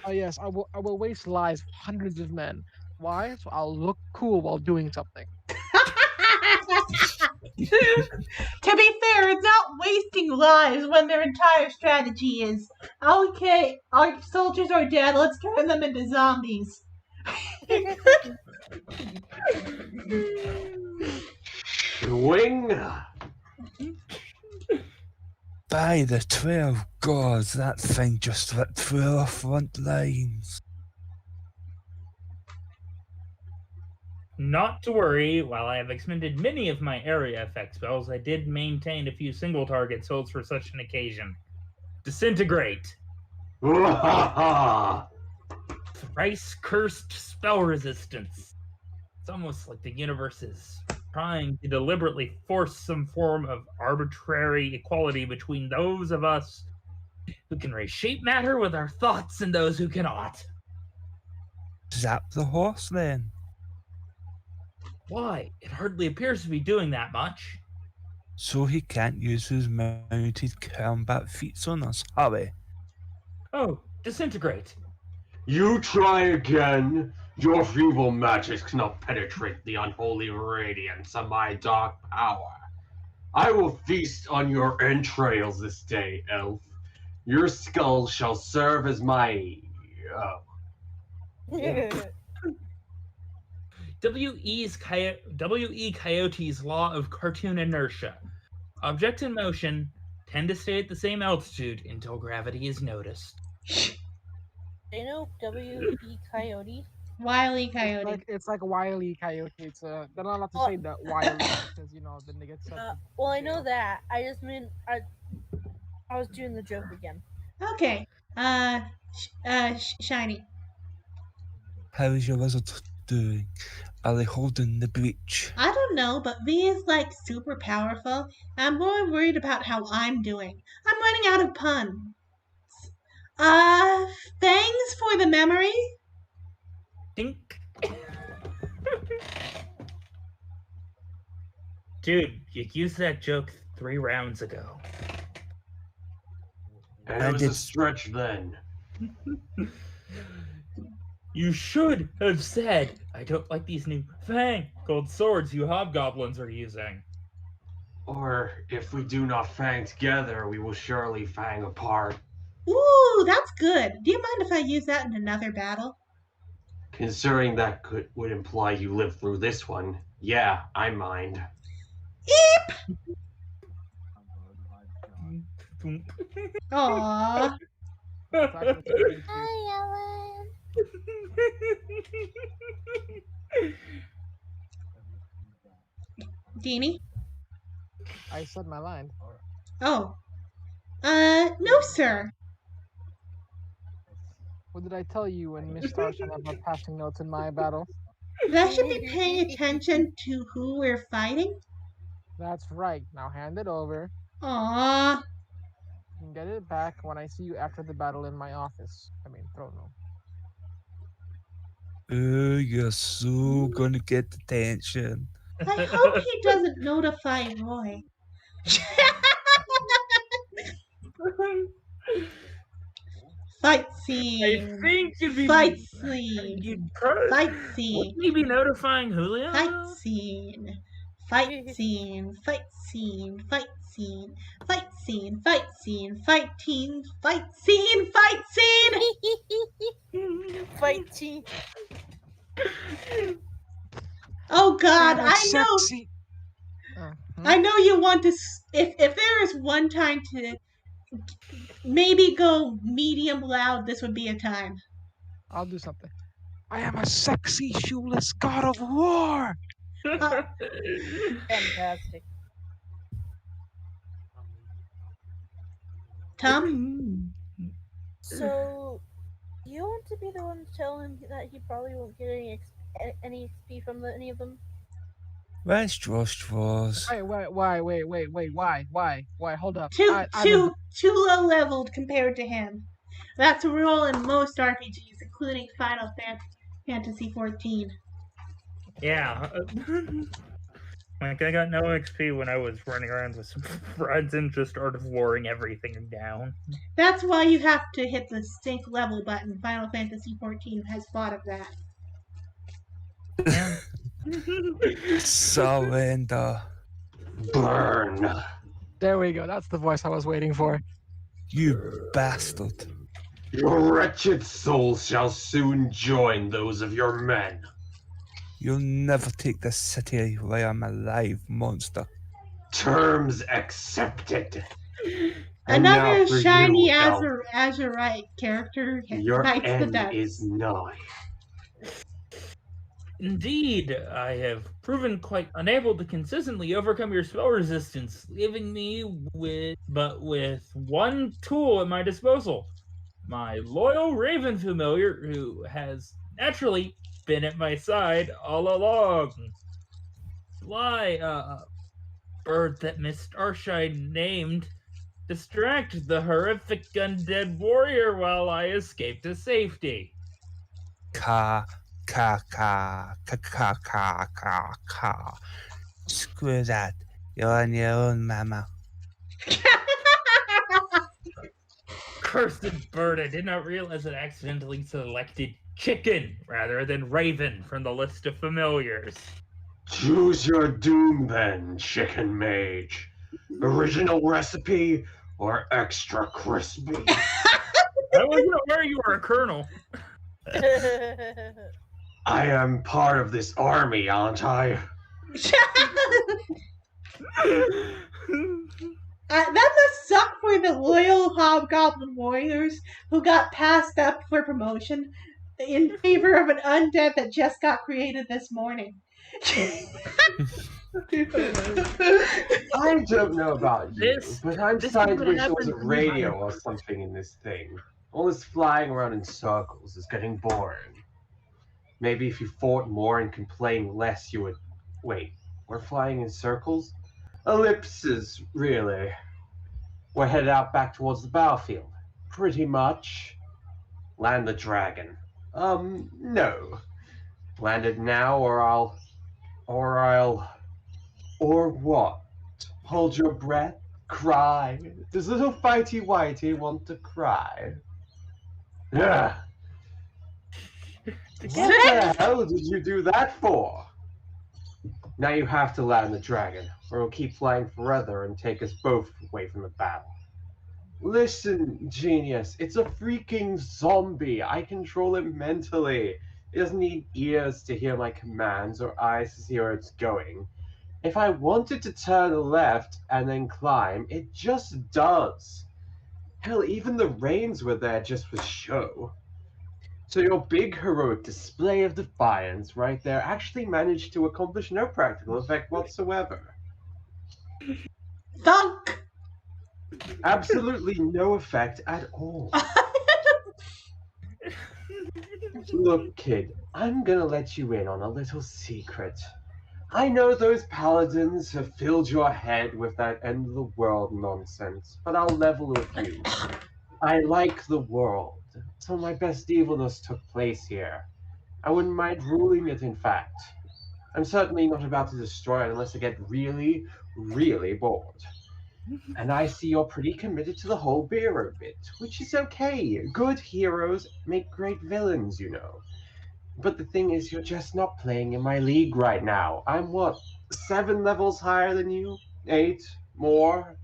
Oh yes, I will waste lives of hundreds of men. Why? So I'll look cool while doing something.
To be fair, it's not wasting lives when their entire strategy is, okay, our soldiers are dead, let's turn them into zombies.
Wing.
By the 12 gods, that thing just ripped through our front lines.
Not to worry, while I have expended many of my area effect spells, I did maintain a few single target souls for such an occasion. Disintegrate. Thrice cursed spell resistance. It's almost like the universe is trying to deliberately force some form of arbitrary equality between those of us who can reshape matter with our thoughts and those who cannot.
Zap the horse then.
Why? It hardly appears to be doing that much.
So he can't use his mounted combat feats on us, hurry.
Oh, disintegrate.
You try again. Your feeble magic cannot penetrate the unholy radiance of my dark power. I will feast on your entrails this day, elf. Your skull shall serve as my...
W.E. Coyote's law of cartoon inertia. Objects in motion tend to stay at the same altitude until gravity is noticed.
I know W.E. Coyote.
Wily Coyote.
It's like Wile E. Coyote. It's they're not allowed to say that Wile because then they get sent.
Well, I know that. I just mean I was doing the joke again.
Okay. Shiny.
How is your wizard doing? Are they holding the breach?
I don't know, but V is like super powerful. I'm more worried about how I'm doing. I'm running out of puns. Thanks for the memory.
Dink. Dude, you used that joke 3 rounds ago.
And
I
it was a
did-
stretch then.
You should have said, I don't like these new gold swords you hobgoblins are using.
Or, if we do not fang together, we will surely fang apart.
Ooh, that's good. Do you mind if I use that in another battle?
Considering that would imply you lived through this one, yeah, I mind.
Eep! Aww.
Hi, Ellen.
Deanie?
I said my line.
Oh. No, sir.
What did I tell you when Miss Star said about passing notes in my battle?
That I should be paying attention to who we're fighting?
That's right. Now hand it over.
Aww.
You can get it back when I see you after the battle in my office. I mean, throne room.
Oh, you're so gonna get the tension.
I hope he doesn't notify Roy. Fight
I
scene.
think you'd be.
Fight scene.
You'd probably.
Fight scene.
Wouldn't he be notifying Julio?
Fight scene. Fight scene. Fight scene. Fight scene. Fight scene. Fight scene. Fight scene. Fight scene. Fight scene.
Fight team.
Oh God,
Damn it,
I know.
sexy. Oh, hmm?
I know you want to. If there is one time to maybe go medium loud, this would be a time.
I'll do something. I am a sexy shoeless god of war.
Fantastic.
Tom,
So, you want to be the one to tell him that he probably won't get any XP from any of them?
Where's Draws?
Wait, why? Hold up.
too
I'm
too too low leveled compared to him. That's a rule in most RPGs, including Final Fantasy 14.
Yeah. Like, I got no XP when I was running around with some friends and just started warring everything down.
That's why you have to hit the sync level button. Final Fantasy 14 has thought of that.
Surrender.
Burn.
There we go. That's the voice I was waiting for.
You bastard.
Your wretched souls shall soon join those of your men.
You'll never take the city while I'm alive, monster.
Terms accepted. And now
Another
for
shiny
you, Elf.
Azurite character
Your
bites the
end
dust.
is nigh.
Indeed, I have proven quite unable to consistently overcome your spell resistance, leaving me with one tool at my disposal. My loyal Raven familiar, who has naturally been at my side all along. Fly, bird that Miss Starshine named, distract the horrific undead warrior while I escape to safety.
Ka. Screw that. You're on your own, mama.
Cursed bird, I did not realize it accidentally selected chicken rather than raven from the list of familiars.
Choose your doom then, chicken mage. Original recipe or extra crispy?
I wasn't aware you were a colonel.
I am part of this army, aren't I?
That must suck for the loyal Hobgoblin warriors who got passed up for promotion in favor of an undead that just got created this morning.
I don't know about you,
This-
but I'm
this
starting
is
to
what
wish there was a
happens when you
radio
hire-
or something in this thing. All this flying around in circles is getting boring. Maybe if you fought more and complained less, you would. Wait, we're flying in circles? Ellipses, really. We're headed out back towards the battlefield. Pretty much. Land the dragon. No. Land it now or what? Hold your breath? Cry? Does little Fighty Whitey want to cry? Yeah. What the hell did you do that for? Now you have to land the dragon, or it'll keep flying forever and take us both away from the battle. Listen, genius, it's a freaking zombie. I control it mentally. It doesn't need ears to hear my commands or eyes to see where it's going. If I wanted to turn left and then climb, it just does. Hell, even the reins were there just for show. So your big heroic display of defiance right there actually managed to accomplish no practical effect whatsoever.
Thunk!
Absolutely no effect at all. Look, kid, I'm gonna let you in on a little secret. I know those paladins have filled your head with that end of the world nonsense, but I'll level with you. I like the world. Some of my best evilness took place here. I wouldn't mind ruling it, in fact. I'm certainly not about to destroy it unless I get really, really bored. And I see you're pretty committed to the whole Bureau bit, which is okay. Good heroes make great villains, you know. But the thing is, you're just not playing in my league right now. I'm what, 7 levels higher than you? 8? More?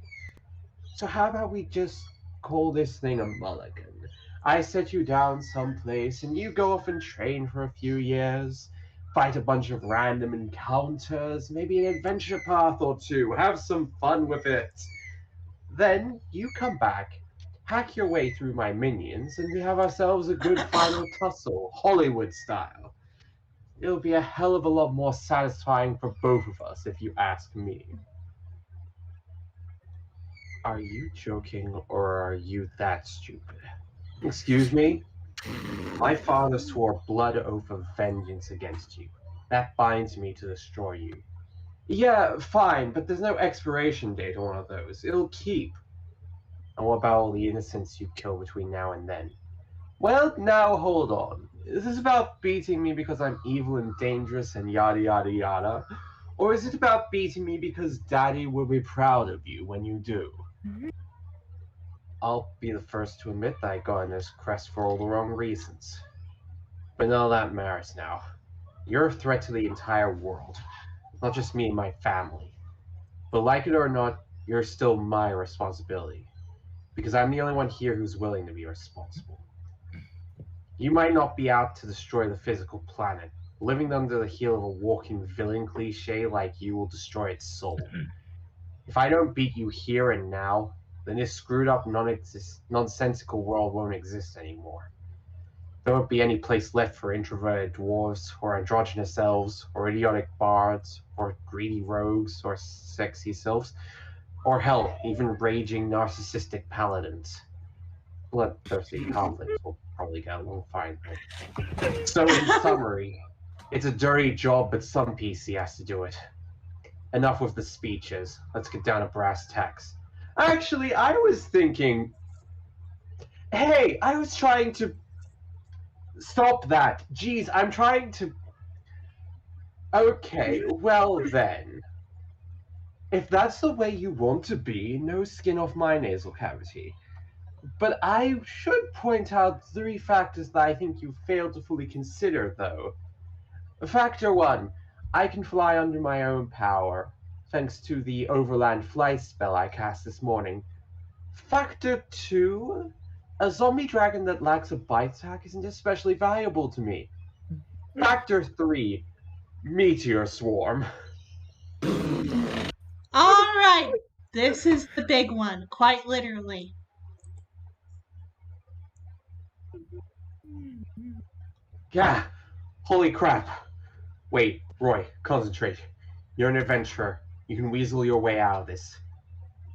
So how about we just call this thing a mulligan? I set you down someplace, and you go off and train for a few years, fight a bunch of random encounters, maybe an adventure path or two, have some fun with it. Then you come back, hack your way through my minions, and we have ourselves a good final tussle, Hollywood style. It'll be a hell of a lot more satisfying for both of us, if you ask me. Are you joking, or are you that stupid? Excuse me? My father swore blood oath of vengeance against you. That binds me to destroy you. Yeah, fine, but there's no expiration date on one of those. It'll keep. And what about all the innocents you kill between now and then? Well, now hold on. Is this about beating me because I'm evil and dangerous and yada yada yada? Or is it about beating me because Daddy will be proud of you when you do? I'll be the first to admit that I got on this quest for all the wrong reasons. But none of that matters now. You're a threat to the entire world, not just me and my family. But like it or not, you're still my responsibility. Because I'm the only one here who's willing to be responsible. You might not be out to destroy the physical planet. Living under the heel of a walking villain cliche like you will destroy its soul. If I don't beat you here and now, then this screwed up nonsensical world won't exist anymore. There won't be any place left for introverted dwarves, or androgynous elves, or idiotic bards, or greedy rogues, or sexy sylphs, or hell, even raging narcissistic paladins. Bloodthirsty conflicts will probably get along fine. So in summary, it's a dirty job, but some PC has to do it. Enough with the speeches. Let's get down to brass tacks. Actually, I was thinking... Hey, I was trying to... Stop that. Jeez, I'm trying to... Okay, well then. If that's the way you want to be, no skin off my nasal cavity. But I should point out 3 factors that I think you failed to fully consider, though. Factor 1. I can fly under my own power, thanks to the overland flight spell I cast this morning. Factor 2. A zombie dragon that lacks a bite attack isn't especially valuable to me. Factor 3. Meteor swarm.
Alright, this is the big one, quite literally.
Yeah, holy crap. Wait, Roy, concentrate. You're an adventurer. You can weasel your way out of this.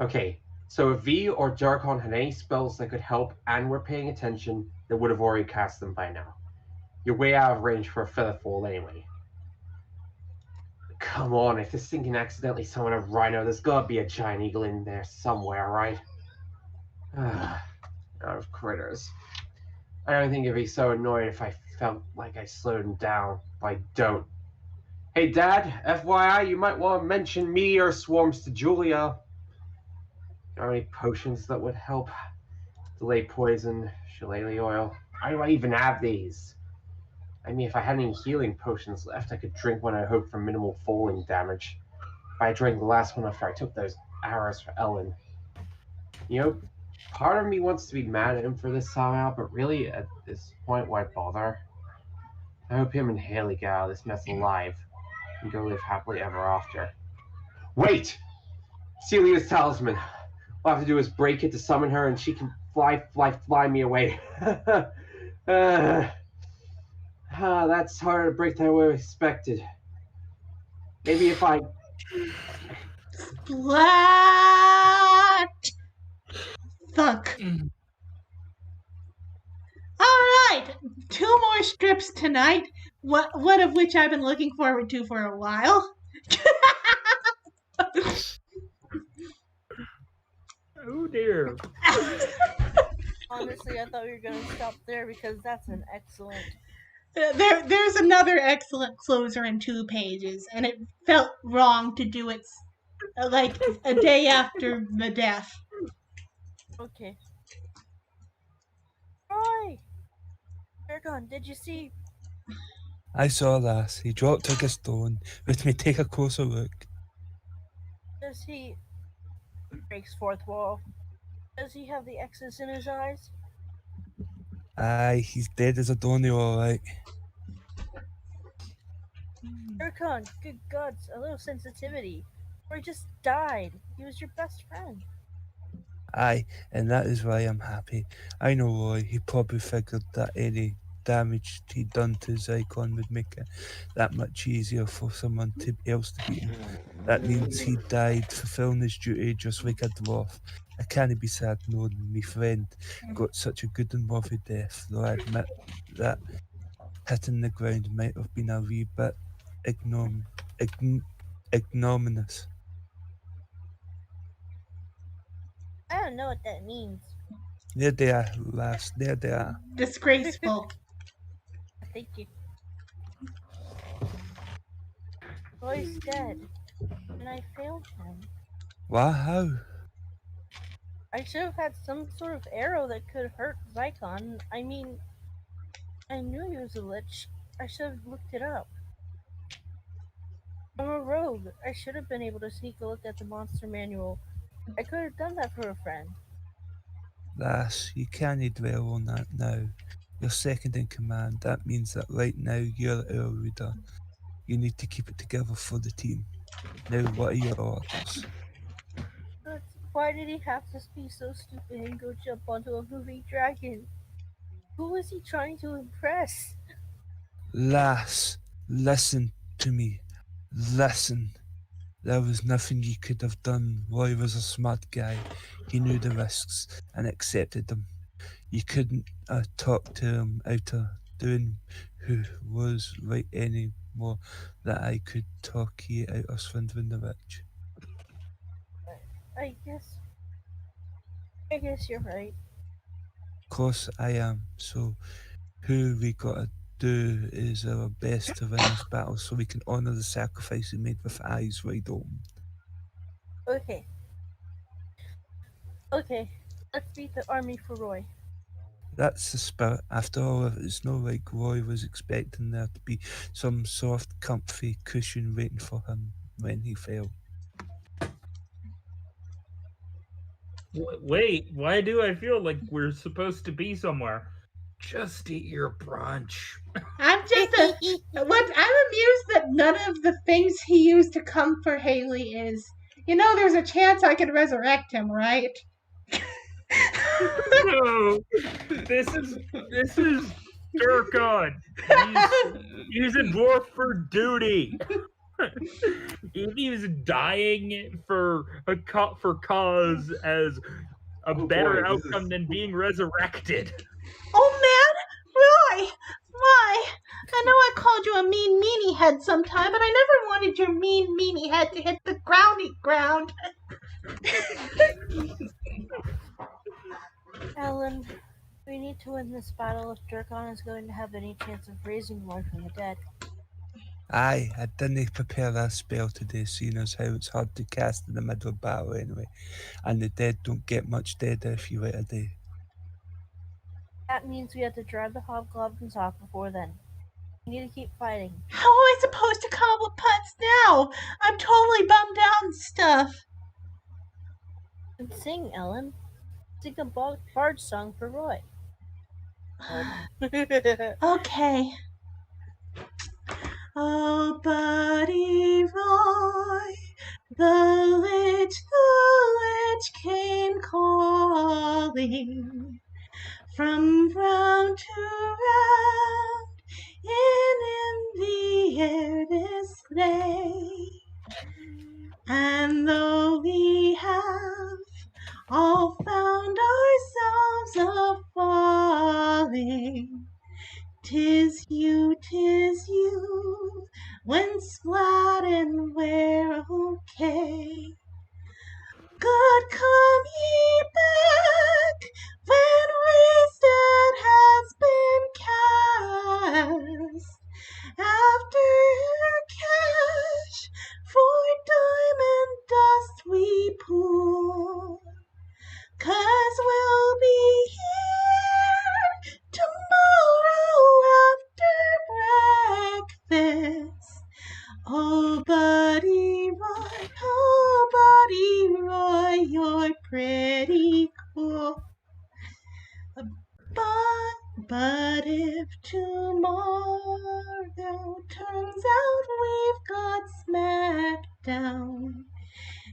Okay, so if V or Darkon had any spells that could help and were paying attention, they would have already cast them by now. You're way out of range for a Featherfall anyway. Come on, if this thing can accidentally summon a rhino, there's gotta be a giant eagle in there somewhere, right? Out of critters. I don't think it'd be so annoyed if I felt like I slowed him down, but I don't. Hey Dad, FYI, you might want to mention meteor swarms to Julia. Are there any potions that would help? Delay poison, shillelagh oil. Why do I even have these? I mean, if I had any healing potions left, I could drink one I hope for minimal falling damage. But I drank the last one after I took those arrows for Ellen. You know, part of me wants to be mad at him for this somehow, but really, at this point, why bother? I hope him and Haley get out of this mess alive and go live happily ever after. Wait! Celia's talisman. All I have to do is break it to summon her, and she can fly me away. That's harder to break than I would have expected. Maybe if I...
Splat! Thunk. Alright, 2 more strips tonight, one of which I've been looking forward to for a while.
Oh dear.
Honestly, I thought we were going to stop there because that's an excellent
There's another excellent closer in 2 pages, and it felt wrong to do it like a day after the death.
Okay. Roy! Ergon, did you see?
I saw that. He dropped like a stone. Let me take a closer look.
Does he... breaks fourth wall. Does he have the X's in his eyes?
Aye, he's dead as a donie, alright.
Ergon, good gods, a little sensitivity. Roy just died. He was your best friend.
Aye, and that is why I'm happy. I know Roy, he probably figured that any damage he'd done to his icon would make it that much easier for someone else to beat him. That means he died fulfilling his duty just like a dwarf. I can't be sad knowing my friend got such a good and worthy death, though I admit that hitting the ground might have been a wee bit ignominious.
I don't know what that means.
There they are, lass, there they are.
Disgraceful.
Thank you. Roy's dead, and I failed him.
What, how?
I should have had some sort of arrow that could hurt Zycon. I mean, I knew he was a lich. I should have looked it up. I'm a rogue. I should have been able to sneak a look at the monster manual. I could have done that for a friend.
Lass, you can't dwell on that now. You're second in command. That means that right now you're our leader. You need to keep it together for the team. Now, what are your orders?
But why did he have to be so stupid and go jump onto a moving dragon? Who was he trying to impress?
Lass, listen to me. Listen. There was nothing you could have done. Roy was a smart guy. He knew the risks and accepted them. You couldn't talk to him out of doing who was right any more than I could talk you out of swindling the rich.
I guess you're right.
Of course I am. So who we gotta do is our best to win this battle so we can honour the sacrifice we made with eyes wide open.
Okay. Let's beat the army for Roy.
That's the spirit. After all, it's not like Roy was expecting there to be some soft, comfy cushion waiting for him when he fell.
Wait, why do I feel like we're supposed to be somewhere? Just eat your brunch.
I'm amused that none of the things he used to comfort Haley is, there's a chance I could resurrect him, right?
No, this is Durkon. He's a dwarf for duty. If he was dying for cause as a better outcome than being resurrected.
Oh man, Roy, why? I know I called you a mean meanie head sometime, but I never wanted your mean meanie head to hit the ground.
Alan, we need to win this battle if Durkon is going to have any chance of raising Roy from the dead.
Aye, I didn't prepare that spell today, seeing as how it's hard to cast in the middle of battle anyway, and the dead don't get much deader if you wait a day.
That means we have to drive the hobgoblins off before then. We need to keep fighting.
How am I supposed to come up with puns now? I'm totally bummed out and stuff.
And sing, Ellen. Sing a bard song for Roy.
Okay. Oh, buddy Roy, the lich came calling from round to round, in the air this day. And though we have all found ourselves a-falling, 'tis you, when splat and we're okay. Good come ye back, when wasted has been down.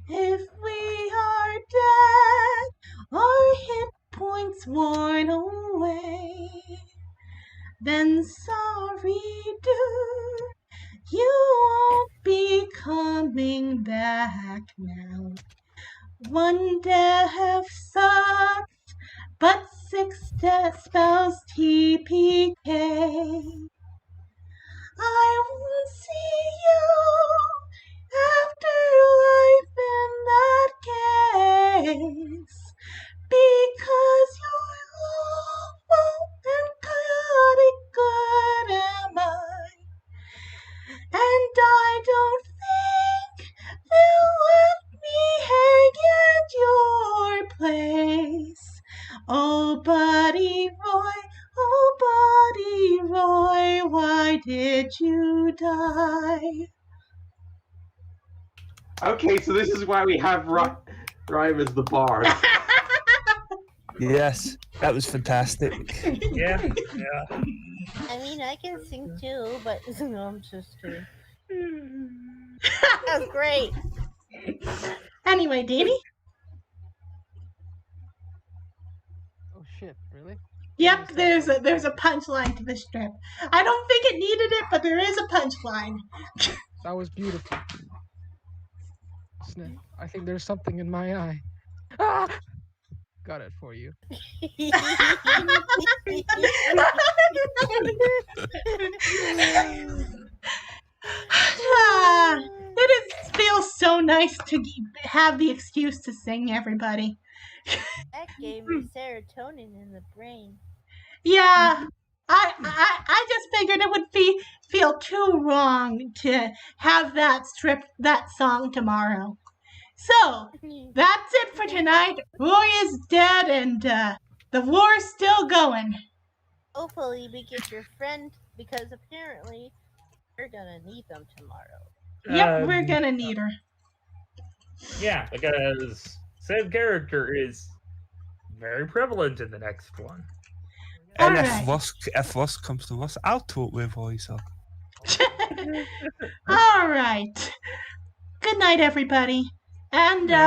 If we are dead, our hit points worn away, then sorry, dude, you won't be coming back now. One death sucks, but 6 death spells TPK. I won't see you after life in that case, because you're awful and chaotic good am I. And I don't think they'll let me hang at your place. Oh, Buddy Roy, why did you die?
Okay, so this is why we have Rhyme as the bard.
Yes, that was fantastic.
Yeah.
I mean, I can sing too, but no, I'm just kidding. That was great.
Anyway, Davey?
Oh shit! Really?
Yep, there's a punchline to the strip. I don't think it needed it, but there is a punchline.
That was beautiful. Snip, I think there's something in my eye. Ah! Got it for you.
It feels so nice to have the excuse to sing, everybody.
That gave me serotonin in the brain.
Yeah, I just figured it would feel too wrong to have that song tomorrow. So that's it for tonight. Roy is dead, and the war's still going.
Hopefully we get your friend, because apparently we're gonna need them tomorrow.
Yep, we're gonna need her.
Yeah, because same character is very prevalent in the next one.
And
Alright.
if worse comes to worse, I'll talk with Roy, so.
All right. Good night, everybody. And